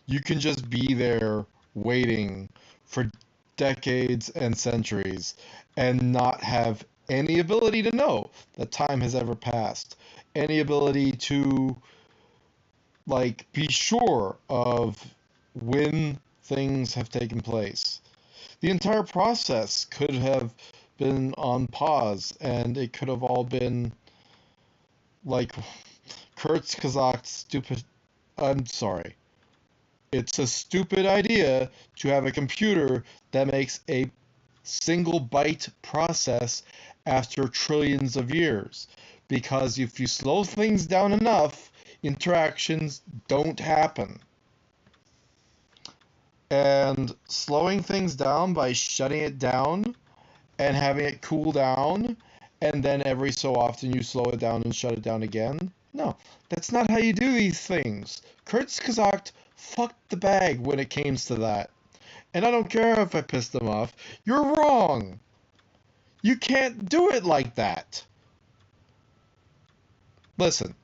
You can just be there waiting for decades and centuries and not have any ability to know that time has ever passed, any ability to like be sure of when things have taken place. The entire process could have been on pause, and it could have all been like Kurzgesagt stupid. I'm sorry. It's a stupid idea to have a computer that makes a single byte process after trillions of years. Because if you slow things down enough, interactions don't happen. And slowing things down by shutting it down and having it cool down, and then every so often you slow it down and shut it down again, No, that's not how you do these things. Kurzgesagt fucked the bag when it came to that. And I don't care if I pissed them off. You're wrong. You can't do it like that. Listen,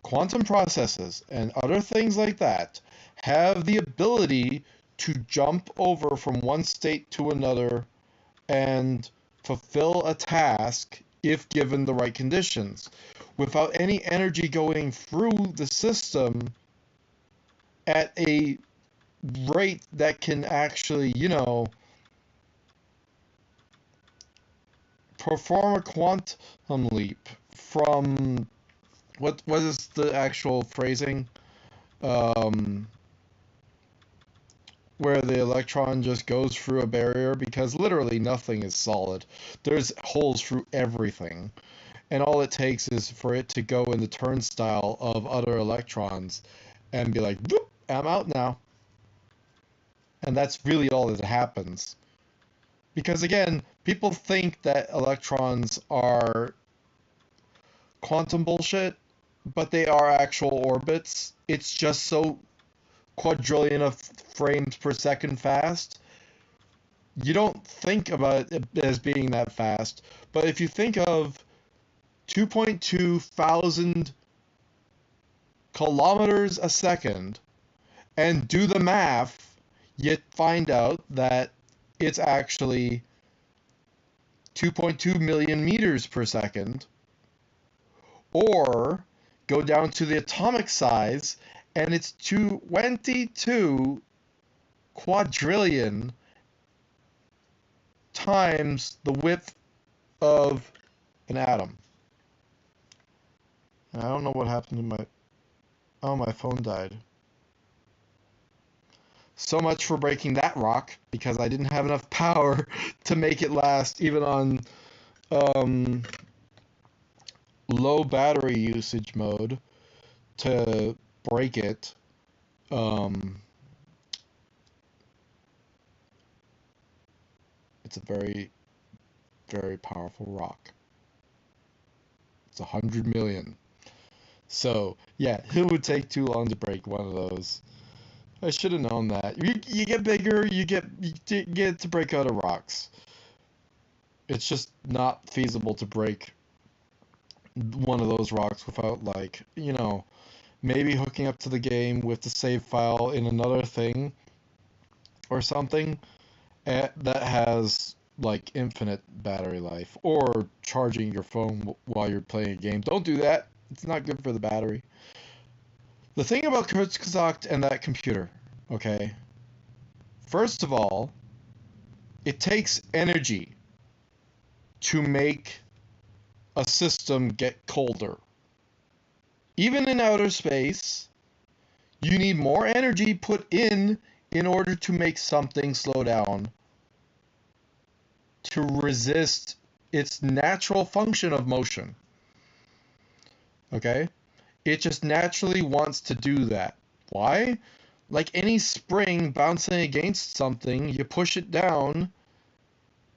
quantum processes and other things like that have the ability to jump over from one state to another and fulfill a task if given the right conditions without any energy going through the system at a rate that can actually, perform a quantum leap from what is the actual phrasing? Where the electron just goes through a barrier, because literally nothing is solid. There's holes through everything. And all it takes is for it to go in the turnstile of other electrons and be like, whoop, I'm out now. And that's really all that happens. Because again, people think that electrons are quantum bullshit, but they are actual orbits. It's just so quadrillion of frames per second fast. You don't think about it as being that fast, but if you think of 2.2 thousand kilometers a second and do the math, you find out that it's actually 2.2 million meters per second. Or go down to the atomic size and it's 22 quadrillion times the width of an atom. I don't know what happened to my phone died. So much for breaking that rock, because I didn't have enough power to make it last even on low battery usage mode to break it. It's a very, very powerful rock. It's 100 million. So, yeah, it would take too long to break one of those. I should have known that. You get bigger, you get to break other rocks. It's just not feasible to break one of those rocks without, like, maybe hooking up to the game with the save file in another thing or something that has like infinite battery life, or charging your phone while you're playing a game. Don't do that. It's not good for the battery. The thing about Kurzgesagt and that computer, okay? First of all, it takes energy to make a system get colder. Even in outer space, you need more energy put in order to make something slow down, to resist its natural function of motion. Okay? It just naturally wants to do that. Why? Like any spring bouncing against something, you push it down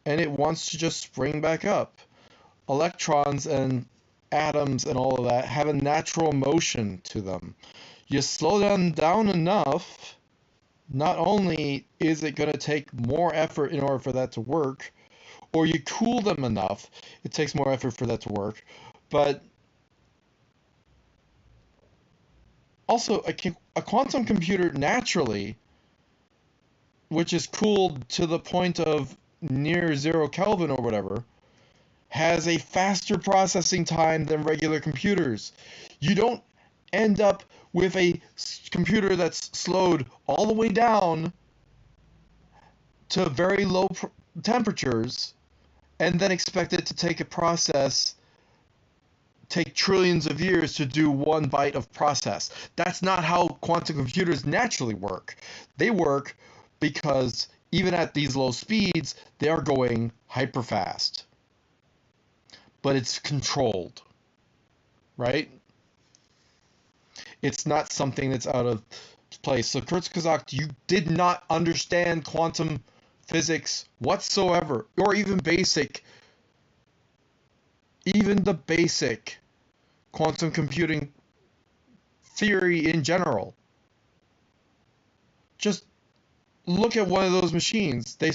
and it wants to just spring back up. Electrons and atoms and all of that have a natural motion to them. You slow them down enough, not only is it going to take more effort in order for that to work, or you cool them enough, it takes more effort for that to work, but also a quantum computer naturally, which is cooled to the point of near 0 Kelvin or whatever, has a faster processing time than regular computers. You don't end up with a computer that's slowed all the way down to very low temperatures and then expect it to take trillions of years to do one byte of process. That's not how quantum computers naturally work. They work because even at these low speeds, they are going hyper fast. But it's controlled, right? It's not something that's out of place. So Kurzgesagt, you did not understand quantum physics whatsoever, or even the basic quantum computing theory in general. Just look at one of those machines. They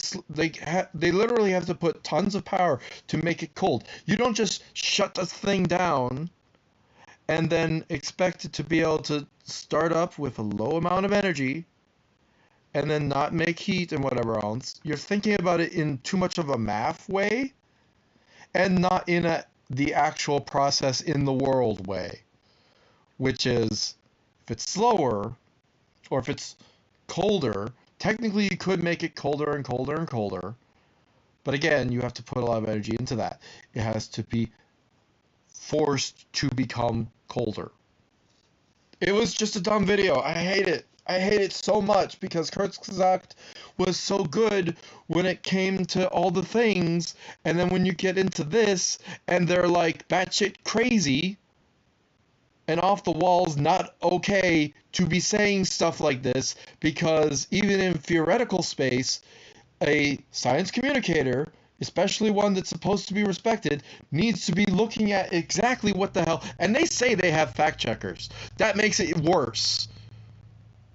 literally have to put tons of power to make it cold. You don't just shut the thing down and then expect it to be able to start up with a low amount of energy and then not make heat and whatever else. You're thinking about it in too much of a math way and not in the actual process in the world way, which is if it's slower or if it's colder, technically you could make it colder and colder and colder, but again, you have to put a lot of energy into that. It has to be forced to become colder. It was just a dumb video. I hate it. I hate it so much because Kurzgesagt was so good when it came to all the things, and then when you get into this, and they're like batshit crazy and off the walls, not okay to be saying stuff like this, because even in theoretical space, a science communicator, especially one that's supposed to be respected, needs to be looking at exactly what the hell. And they say they have fact checkers. That makes it worse.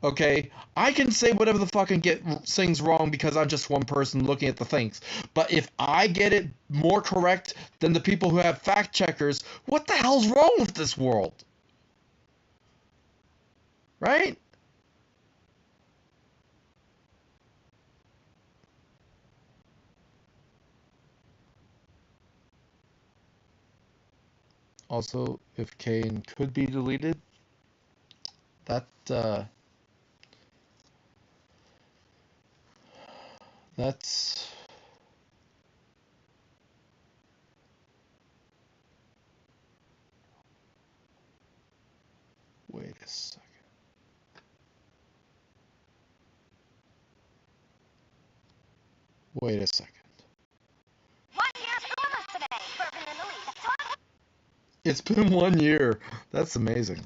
Okay? I can say whatever the fuck and get things wrong because I'm just one person looking at the things. But if I get it more correct than the people who have fact checkers, what the hell's wrong with this world? Right? Also, if Kane could be deleted, that's wait a second. Wait a second. It's been 1 year. That's amazing.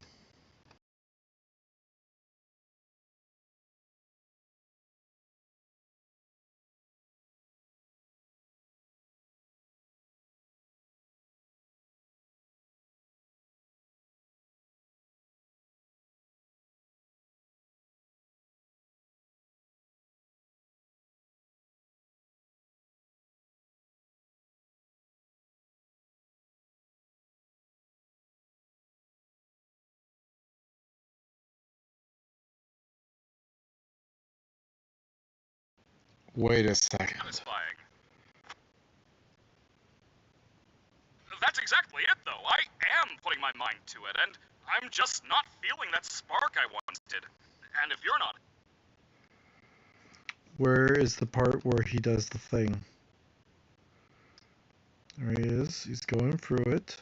Wait a second. Satisfying. That's exactly it, though. I am putting my mind to it, and I'm just not feeling that spark I once did. And if you're not... Where is the part where he does the thing? There he is. He's going through it.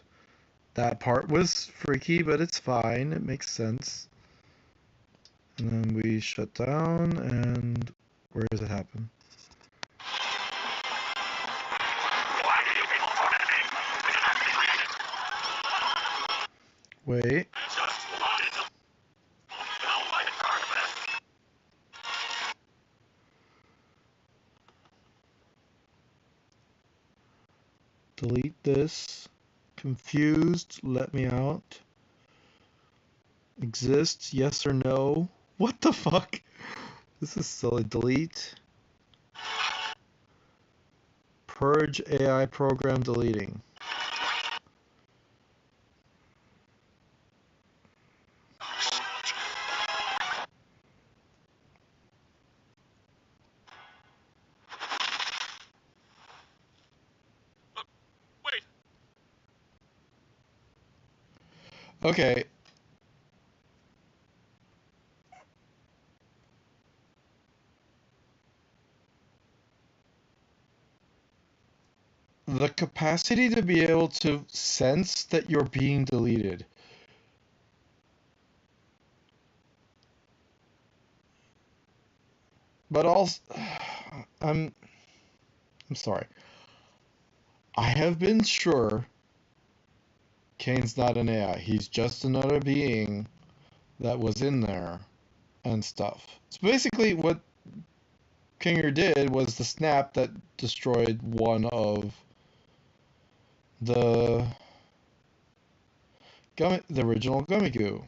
That part was freaky, but it's fine. It makes sense. And then we shut down, and where does it happen? Wait. Delete this. Confused. Let me out. Exist. Yes or no. What the fuck? This is silly. Delete. Purge AI program deleting. Wait. Okay. The capacity to be able to sense that you're being deleted. But also, I'm sorry. I have been sure Kane's not an AI. He's just another being that was in there and stuff. So basically what Kinger did was the snap that destroyed one of the the original gummy goo.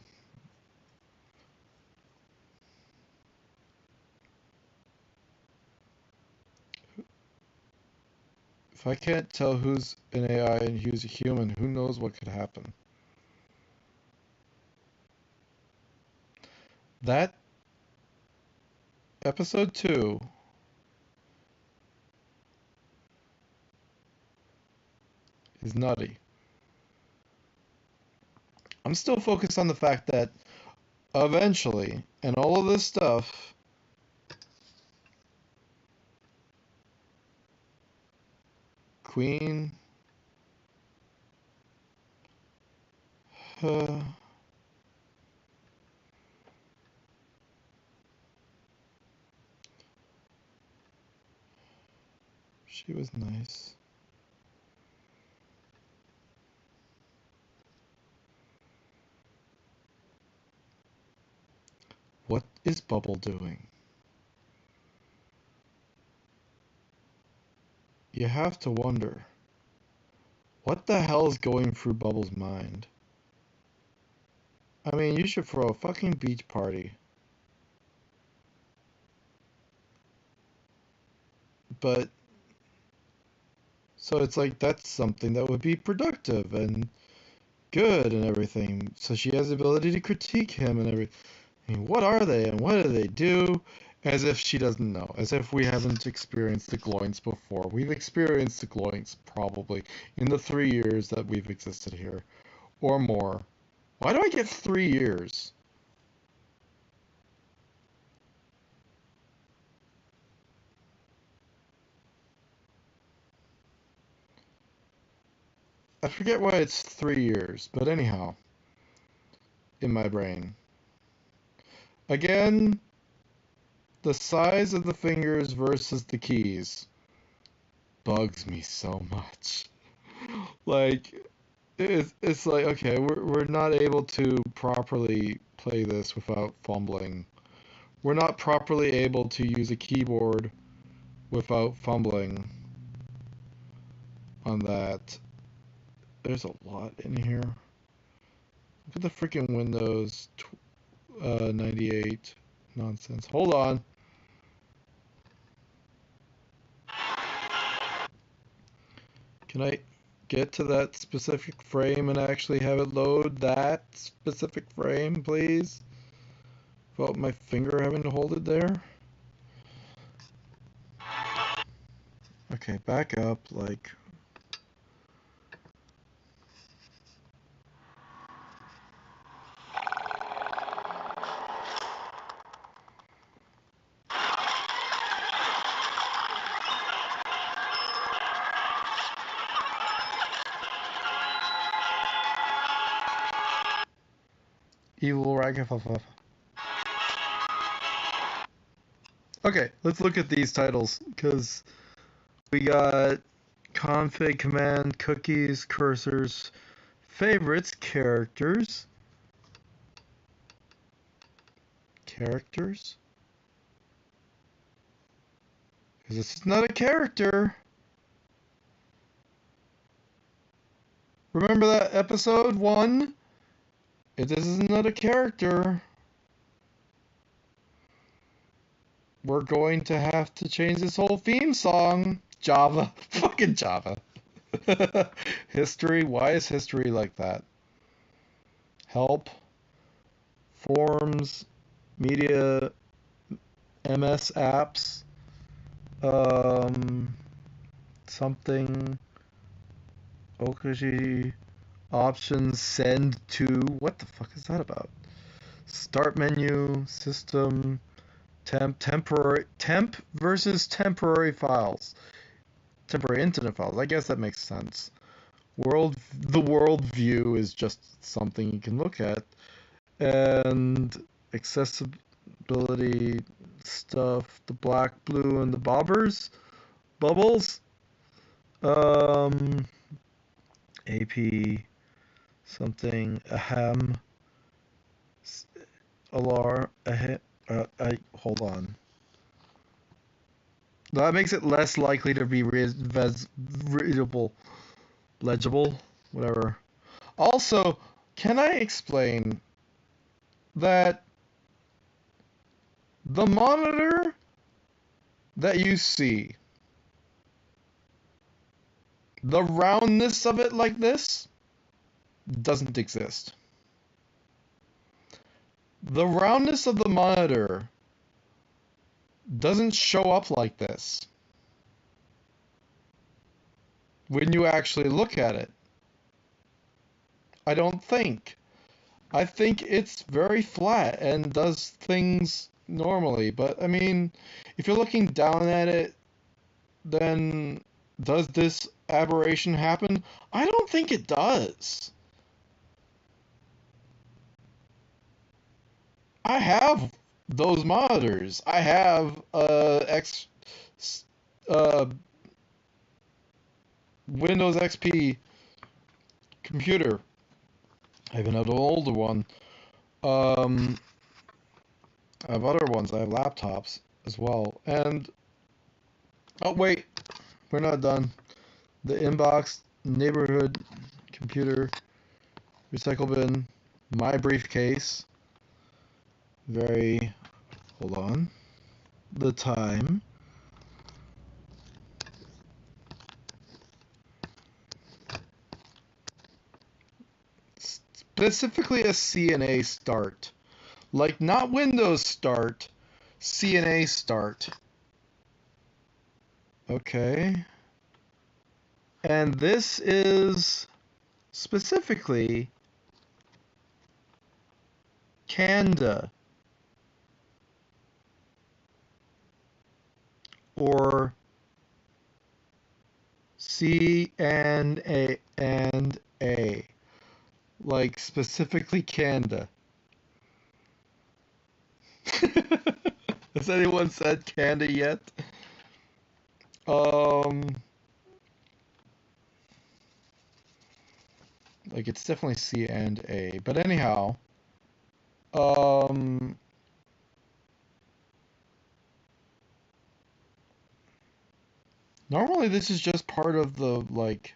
If I can't tell who's an AI and who's a human, who knows what could happen? That episode 2 is nutty. I'm still focused on the fact that eventually, and all of this stuff, Queen, she was nice. What is Bubble doing? You have to wonder, what the hell is going through Bubble's mind? I mean, you should throw a fucking beach party. But, so it's like, that's something that would be productive and good and everything. So she has the ability to critique him and everything. I mean, what are they and what do they do? As if she doesn't know. As if we haven't experienced the Gloins before. We've experienced the Gloins probably in the 3 years that we've existed here. Or more. Why do I get 3 years? I forget why it's 3 years, but anyhow. In my brain. Again, the size of the fingers versus the keys bugs me so much. Like, it's like, okay, we're not able to properly play this without fumbling. We're not properly able to use a keyboard without fumbling on that. There's a lot in here. Look at the freaking Windows 98 nonsense. Hold on. Can I get to that specific frame and actually have it load that specific frame, please? Without my finger having to hold it there? Okay, back up, like... Evil Ragamuffin. Okay, let's look at these titles, because we got config, command, cookies, cursors, favorites, characters. Characters? Because this is not a character. Remember that episode 1? This is not a character. We're going to have to change this whole theme song. Java. Fucking Java. History. Why is history like that? Help. Forms. Media. MS apps. Something. Okuji. Options. Send to. What the fuck is that about? Start menu. System. Temp versus temporary files. Temporary internet files. I guess that makes sense. The world view is just something you can look at. And accessibility stuff, the black, blue, and the bubbles. AP something, ahem, alar, hold on. That makes it less likely to be readable, legible, whatever. Also, can I explain that the monitor that you see, the roundness of it like this, doesn't exist. The roundness of the monitor doesn't show up like this when you actually look at it. I don't think. I think it's very flat and does things normally. But, I mean, if you're looking down at it, then does this aberration happen? I don't think it does. I have those monitors. I have uh, Windows XP computer. I have another older one. I have other ones. I have laptops as well. And oh wait, we're not done. The inbox, neighborhood computer, recycle bin, my briefcase. Hold on. The time. Specifically a CNA start. Like not Windows start, CNA start. Okay. And this is specifically Canda or C and A. Like specifically Canda. Has anyone said Canda yet? Like it's definitely C and A. But anyhow, normally this is just part of the like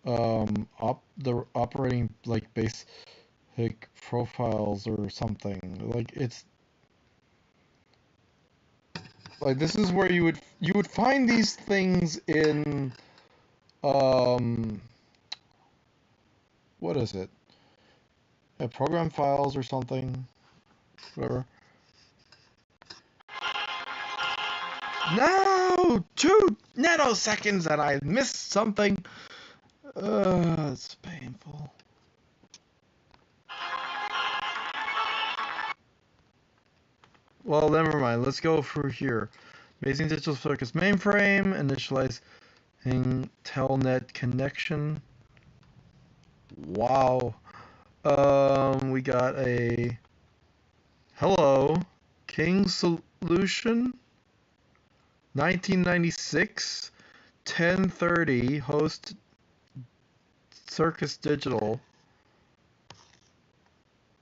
the operating like basic profiles or something. Like it's like this is where you would find these things in what is it? Program files or something. Whatever. No! 2 nanoseconds and I missed something. It's painful. Well, never mind. Let's go through here. Amazing Digital Focus mainframe, initializing telnet connection. Wow. We got a hello King solution. 1996, 1030, host Circus Digital.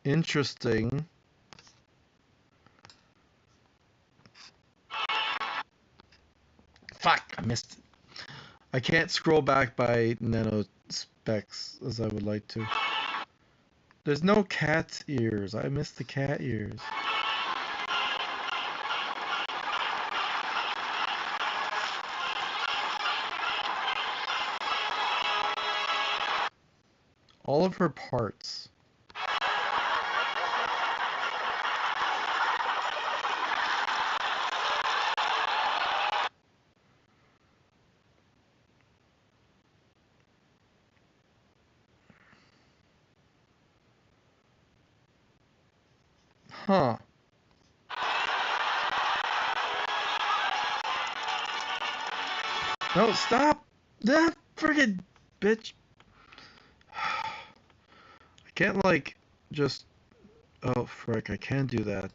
Interesting. Fuck, I missed it. I can't scroll back by nano specs as I would like to. There's no cat's ears. I missed the cat ears. All of her parts. Huh. No, stop! That friggin' bitch. I can't, like, just... Oh, frick, I can't do that.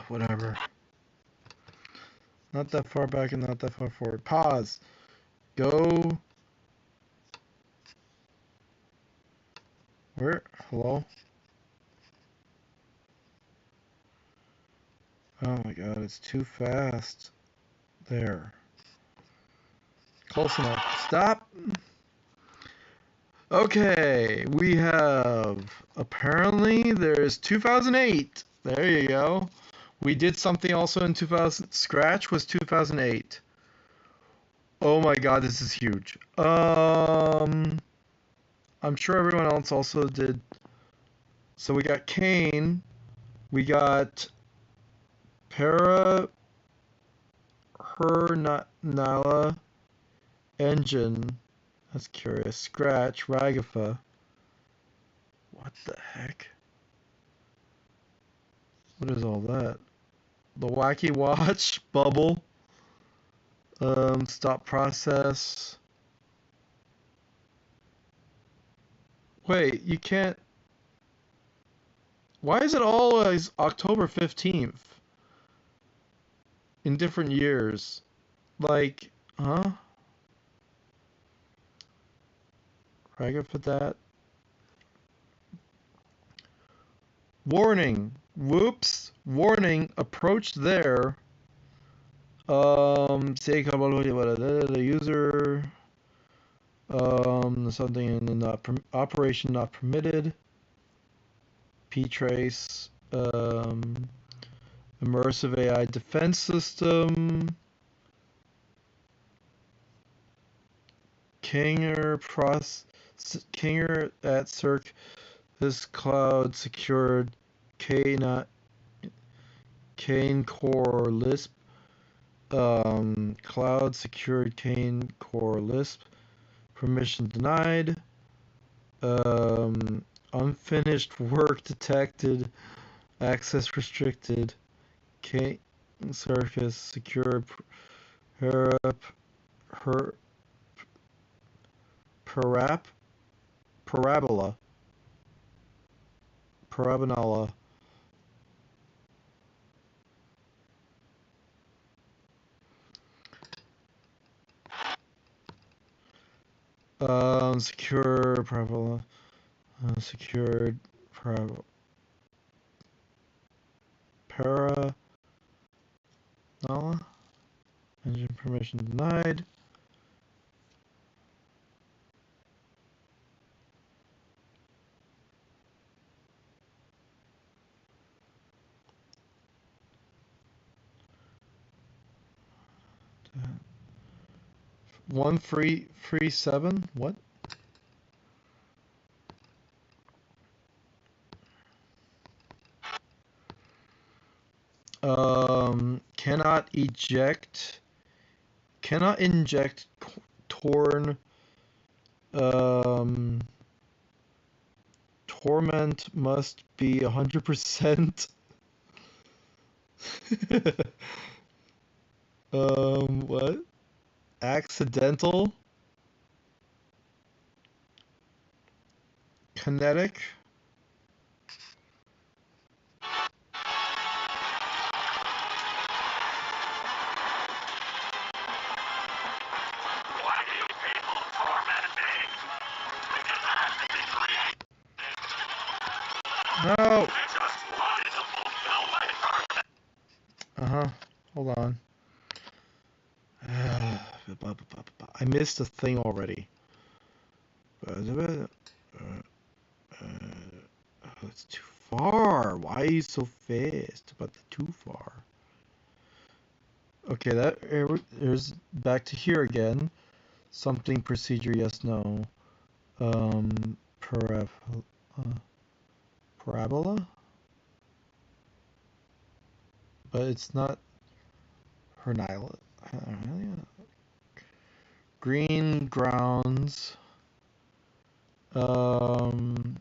Whatever. Not that far back and not that far forward. Pause. Go Where? Hello? Oh my god, it's too fast. There. Close enough. Stop! Okay, we have... Apparently, there's 2008. There you go. We did something also in 2000. Scratch was 2008. Oh my god, this is huge. I'm sure everyone else also did. So we got Kane. We got Nala Engine. That's curious. Scratch. Ragafa. What the heck? What is all that? The Wacky Watch. Bubble. Stop process. Wait, you can't... Why is it always October 15th? In different years. Like, huh? Ragafa for that. Warning. Whoops. Warning. Approach there. Say the user. Something in the operation not permitted. ptrace. Immersive AI defense system. Kinger at Circ. This cloud secured Kane core Lisp. Cloud secured Kane core Lisp. Permission denied. Unfinished work detected. Access restricted. Kane Circus secured. Parabola. Secure parabola. Secured parabola. Engine permission denied. One free 7? What? Cannot inject torn torment must be 100%. What? Accidental? Kinetic? No! Hold on. I missed a thing already. It's too far. Why are you so fast about the too far? Okay, here's back to here again. Something procedure, yes, no. Parabola? But it's not Hernila. Green grounds. On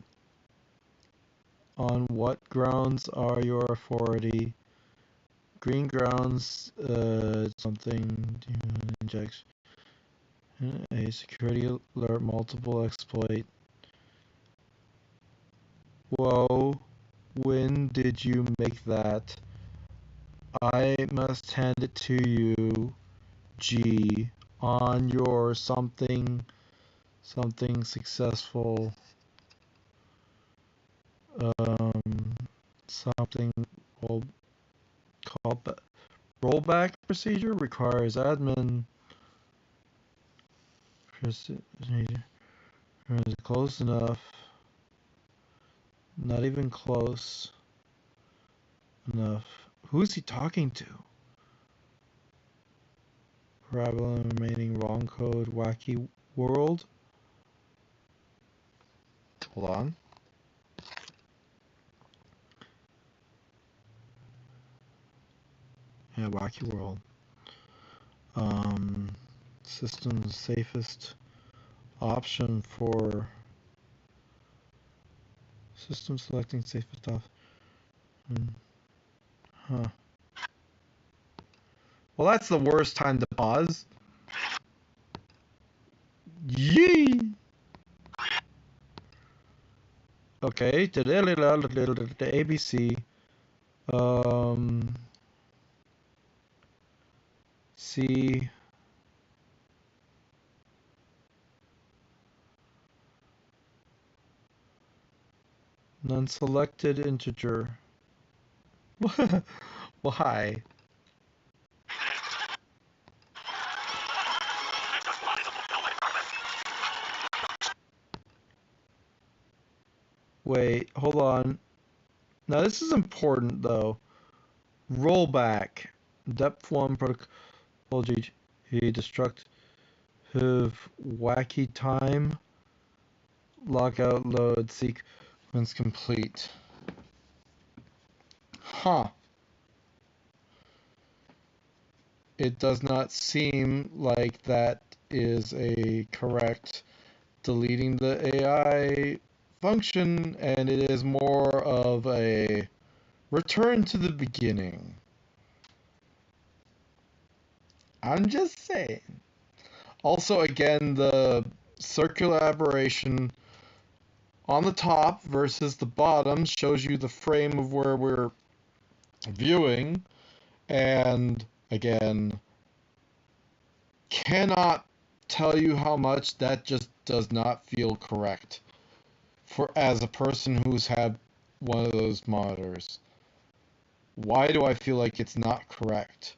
what grounds are your authority? Green grounds, something, injection. A security alert, multiple exploit. Whoa, when did you make that? I must hand it to you, G, on your something successful. Something roll, called rollback procedure requires admin procedure. Is it close enough? Not even close enough. Who is he talking to? Parabola remaining wrong code, wacky world. Hold on. Yeah, wacky world. System's safest option for system selecting safest option. Huh. Well, that's the worst time to pause. Yee! Okay, the ABC. C. Non-selected integer. Why? Wait, hold on. Now this is important though. Rollback. Depth 1 protocol G destructive wacky time. Lockout load sequence complete. Huh. It does not seem like that is a correct deleting the AI function, and it is more of a return to the beginning. I'm just saying. Also, again, the circular aberration on the top versus the bottom shows you the frame of where we're viewing, and again, cannot tell you how much that just does not feel correct for as a person who's had one of those monitors. Why do I feel like it's not correct?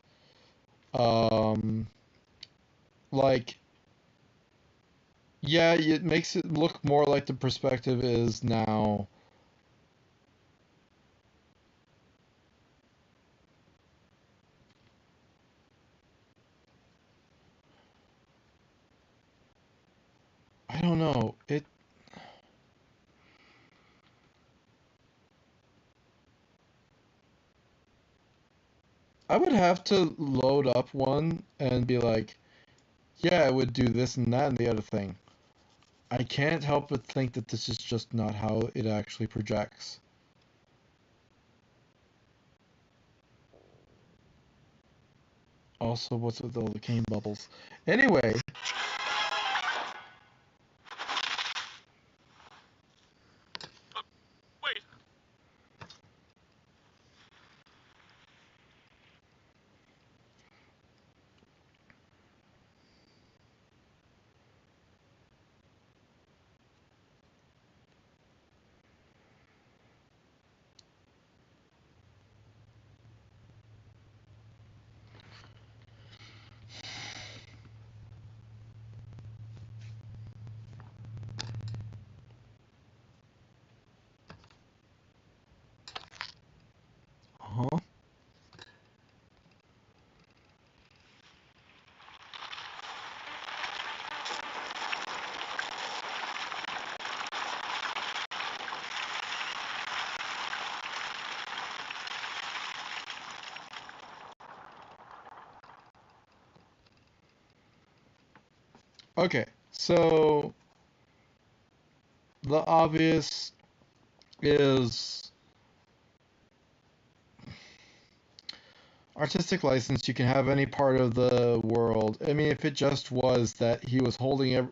Like, yeah, it makes it look more like the perspective is now. I don't know. I would have to load up one and be like, yeah, I would do this and that and the other thing. I can't help but think that this is just not how it actually projects. Also, what's with all the cane bubbles? Anyway. Wait. Huh? Okay, so the obvious is artistic license. You can have any part of the world. I mean, if it just was that he was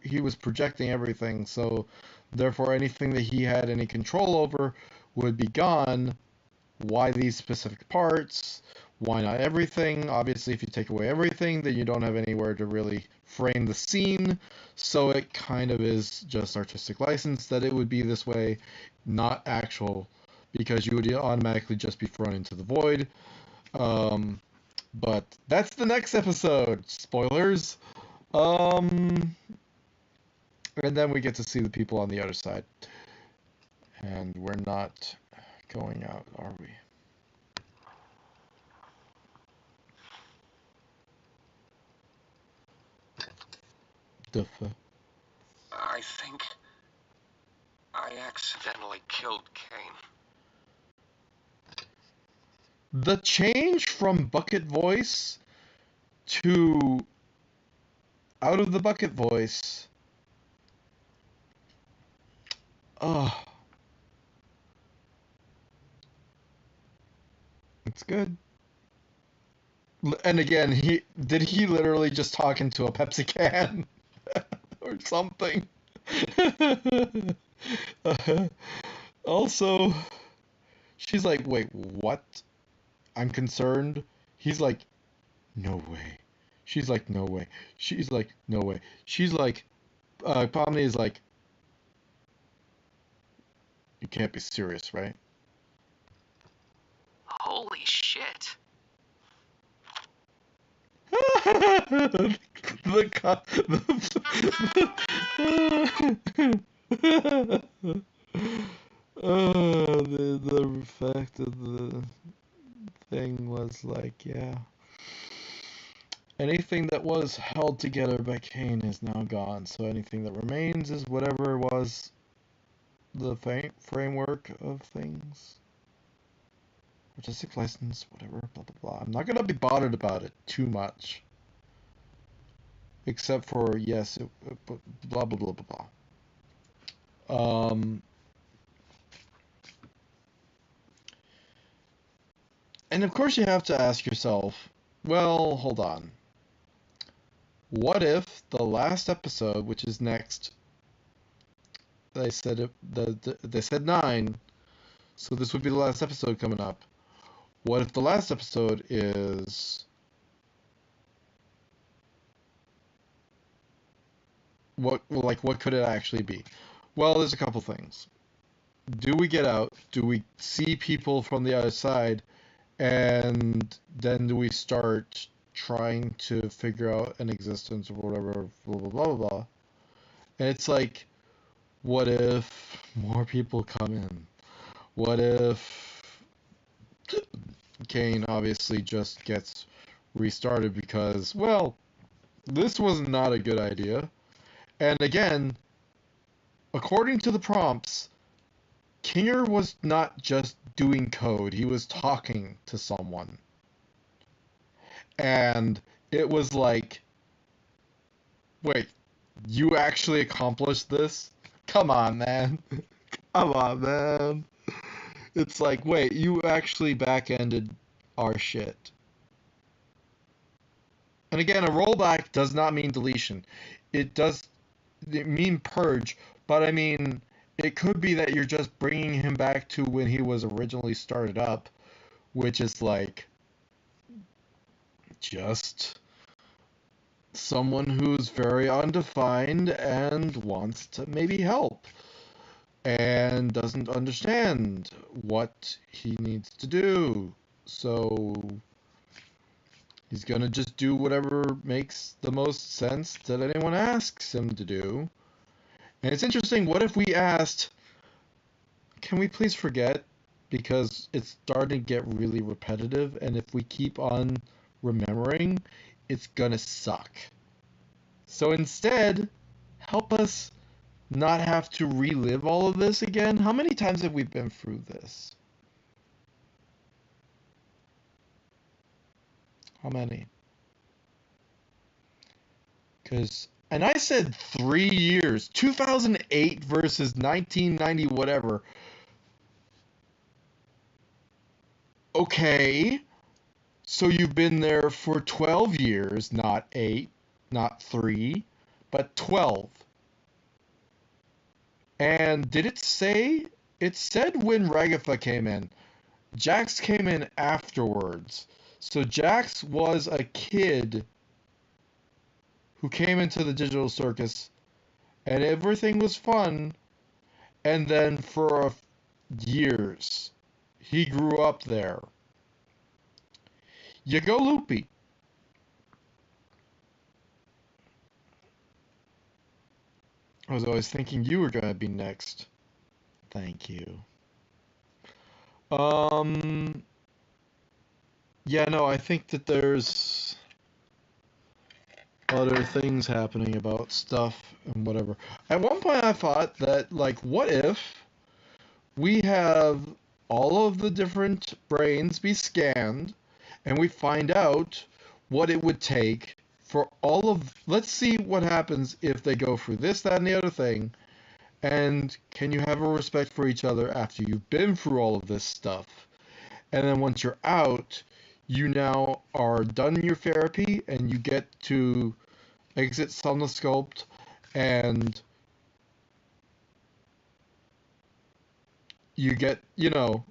he was projecting everything, so therefore anything that he had any control over would be gone. Why these specific parts? Why not everything? Obviously, if you take away everything, then you don't have anywhere to really frame the scene. So it kind of is just artistic license that it would be this way, not actual because you would automatically just be thrown into the void. But that's the next episode. Spoilers. And then we get to see the people on the other side. And we're not going out, are we? I think I accidentally killed Kane. The change from bucket voice to out of the bucket voice. Oh, it's good. And again, he literally just talk into a Pepsi can or something. Also, she's like, "Wait, what? I'm concerned." He's like, "No way." She's like, "No way." She's like, "No way." She's like, Pomni is like, "You can't be serious, right?" Holy shit. the, the fact of the thing was like, yeah. Anything that was held together by Kane is now gone, so anything that remains is whatever was the framework of things. Artistic license, whatever, blah blah blah. I'm not gonna be bothered about it too much. Except for, yes, blah blah blah blah blah. And of course you have to ask yourself, well, hold on. What if the last episode, which is next, they said they said 9, so this would be the last episode coming up. What if the last episode is what could it actually be? Well, there's a couple things. Do we get out? Do we see people from the other side? And then do we start trying to figure out an existence or whatever, blah, blah, blah, blah, blah. And it's like, what if more people come in? What if Kane obviously just gets restarted because, well, this was not a good idea. And again, according to the prompts, Kinger was not just doing code, he was talking to someone. And it was like, wait, you actually accomplished this? Come on, man. Come on, man. It's like, wait, you actually back-ended our shit. And again, a rollback does not mean deletion. It mean purge, but I mean, it could be that you're just bringing him back to when he was originally started up, which is like just someone who's very undefined and wants to maybe help and doesn't understand what he needs to do. So he's gonna just do whatever makes the most sense that anyone asks him to do. And it's interesting, what if we asked, can we please forget? Because it's starting to get really repetitive, and if we keep on remembering, it's gonna suck. So instead, help us not have to relive all of this again. How many times have we been through this? How many? And I said 3 years, 2008 versus 1990 whatever. Okay, so you've been there for 12 years, not 8, not 3, but 12. And did it say? It said when Ragatha came in. Jax came in afterwards. So Jax was a kid who came into the digital circus, and everything was fun, and then for years He grew up there. You go, Loopy. I was always thinking you were going to be next. Thank you. Yeah, no, I think that there's other things happening about stuff and whatever. At one point I thought that, like, what if we have all of the different brains be scanned and we find out what it would take for all of, let's see what happens if they go through this, that, and the other thing, and can you have a respect for each other after you've been through all of this stuff? And then once you're out, you now are done your therapy and you get to exit Somnosculpt and you get, what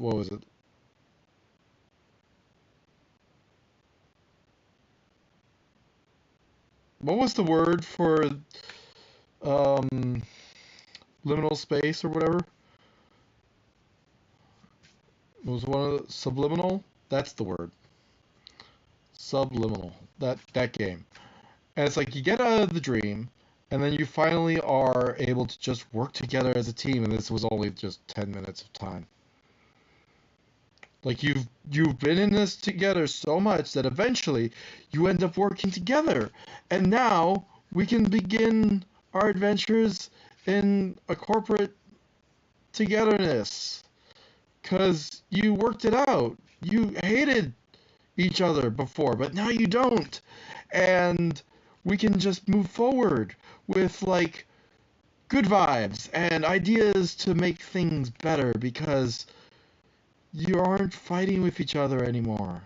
was it? What was the word for liminal space or whatever? It was one of the subliminal? That's the word. Subliminal. That game. And it's like you get out of the dream, and then you finally are able to just work together as a team, and this was only just 10 minutes of time. Like you've been in this together so much that eventually you end up working together. And now we can begin our adventures in a corporate togetherness. 'Cause you worked it out. You hated each other before, but now you don't. And we can just move forward with, like, good vibes and ideas to make things better because you aren't fighting with each other anymore.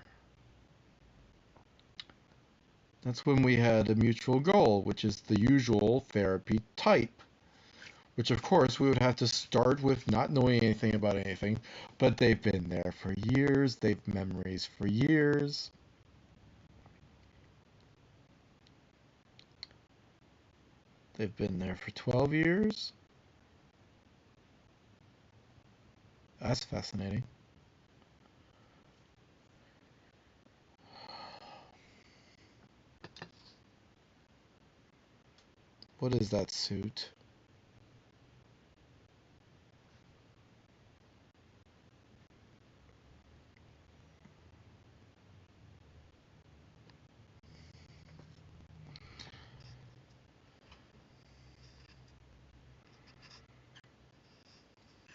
That's when we had a mutual goal, which is the usual therapy type. Which, of course, we would have to start with not knowing anything about anything, but they've been there for years, they've memories for years. They've been there for 12 years. That's fascinating. What is that suit?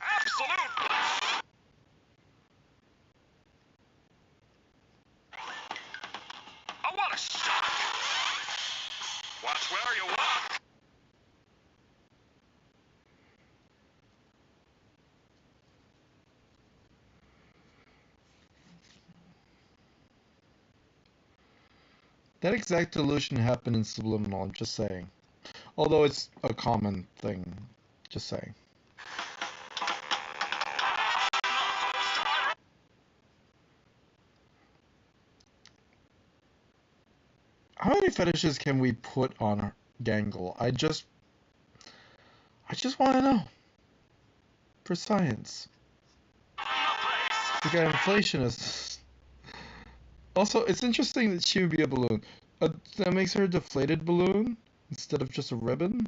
Absolute! Oh, what a shock! Watch where you walk! That exact illusion happened in Subliminal, I'm just saying. Although it's a common thing, just saying. How many fetishes can we put on Gangle? I just want to know. For science. We got inflationists. Also, it's interesting that she would be a balloon. That makes her a deflated balloon instead of just a ribbon.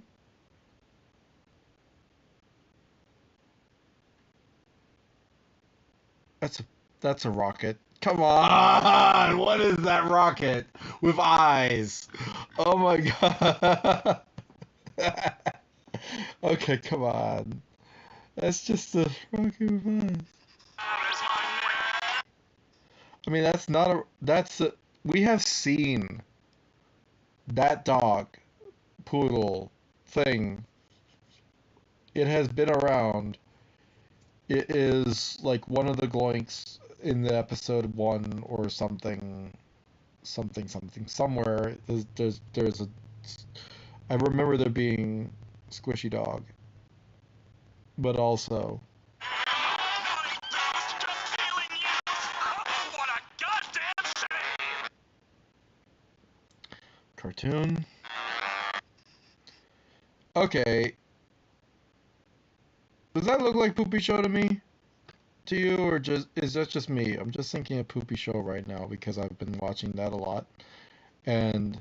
That's a rocket. Come on! What is that rocket with eyes? Oh my god! Okay, come on. That's just a rocket with eyes. I mean, that's not a. That's a. We have seen that dog, poodle, thing. It has been around. It is like one of the gloinks in the episode 1 or something, somewhere. There's a. I remember there being squishy dog, but also. Cartoon. Okay. Does that look like Poopy Show to me? to you, or is that just me? I'm just thinking of Poopy Show right now because I've been watching that a lot. And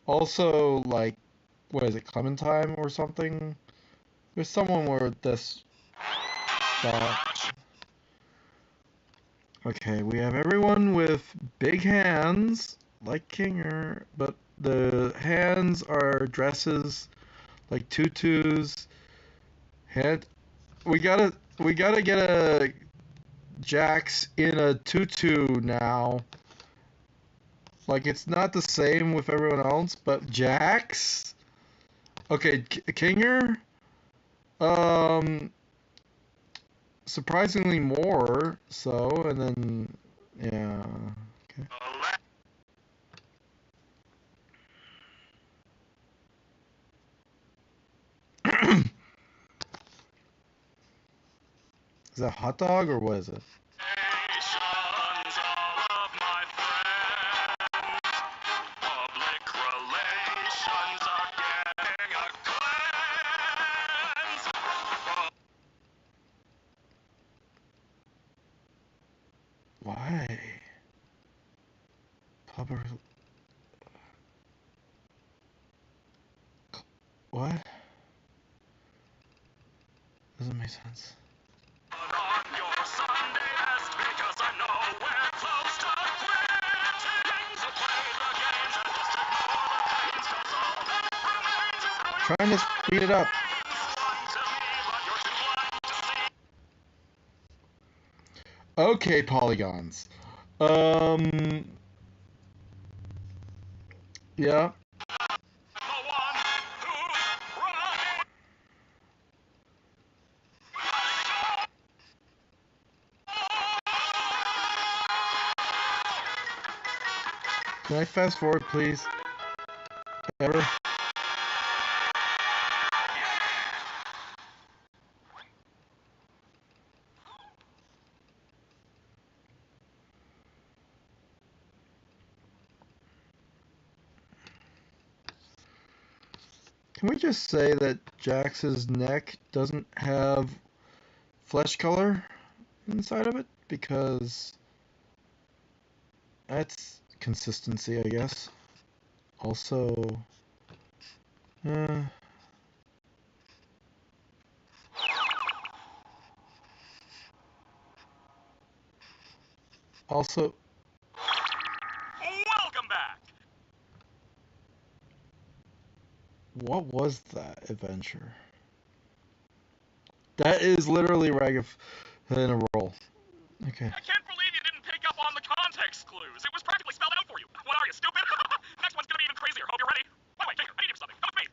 also, like, what is it, Clementine or something? There's someone where this... Okay, we have everyone with big hands, like Kinger, but the hands are dresses, like tutus. We gotta get a Jax in a tutu now. Like, it's not the same with everyone else, but Jax? Okay, Kinger? Surprisingly more so, and then, yeah, okay. Is that a hot dog, or what is it? Why? Public... What? Doesn't make sense. Trying to speed it up. Okay, polygons. Yeah. Can I fast forward, please? Ever? Can we just say that Jax's neck doesn't have flesh color inside of it? Because that's consistency, I guess. Also, also, Welcome back. what was that adventure? That is literally Rag in a roll. Okay. I can't believe you didn't pick up on the context clues. It was practically spelled out for you. What are you, stupid? Next one's gonna be even crazier. Hope you're ready. By the way, Tinker, I need you for something. Come with me.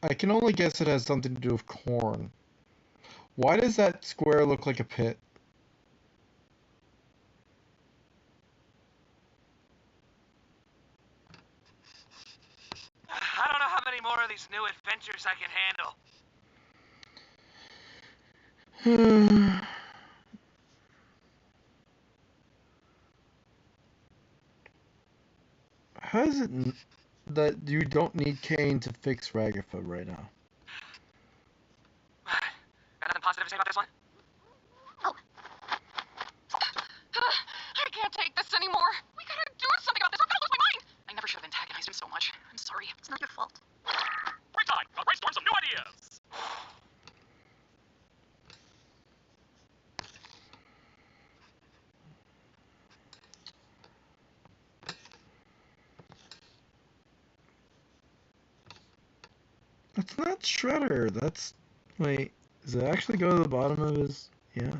I can only guess it has something to do with corn. Why does that square look like a pit? I don't know how many more of these new adventures I can handle. How is it that you don't need Kane to fix Ragafoot right now? Got nothing positive to say about this one? I can't take this anymore. We gotta do something about this, or I'm gonna lose my mind. I never should have antagonized him so much. I'm sorry. It's not your fault. Great time. I'll brainstorm some new ideas. That's not Shredder. That's... Wait, does it actually go to the bottom of his... Yeah.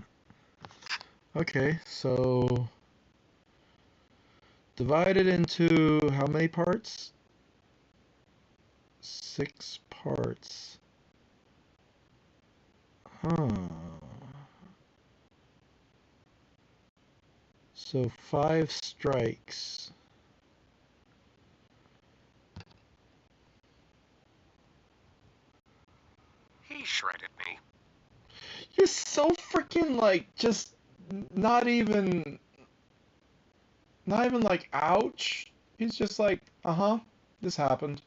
Okay, so... Divided into how many parts? 6 parts. Huh. So 5 strikes. He shredded me. You're so freaking, like, just not even like, ouch. He's just like, This happened.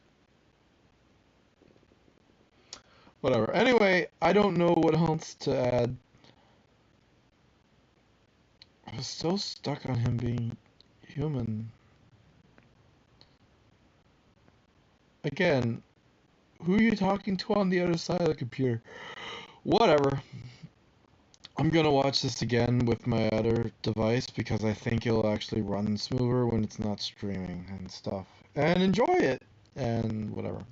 Whatever. Anyway, I don't know what else to add. I was so stuck on him being human. Again, who are you talking to on the other side of the computer? Whatever. I'm gonna watch this again with my other device because I think it'll actually run smoother when it's not streaming and stuff. And enjoy it! And whatever.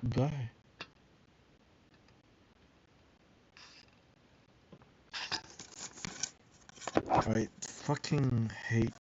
Bye. I fucking hate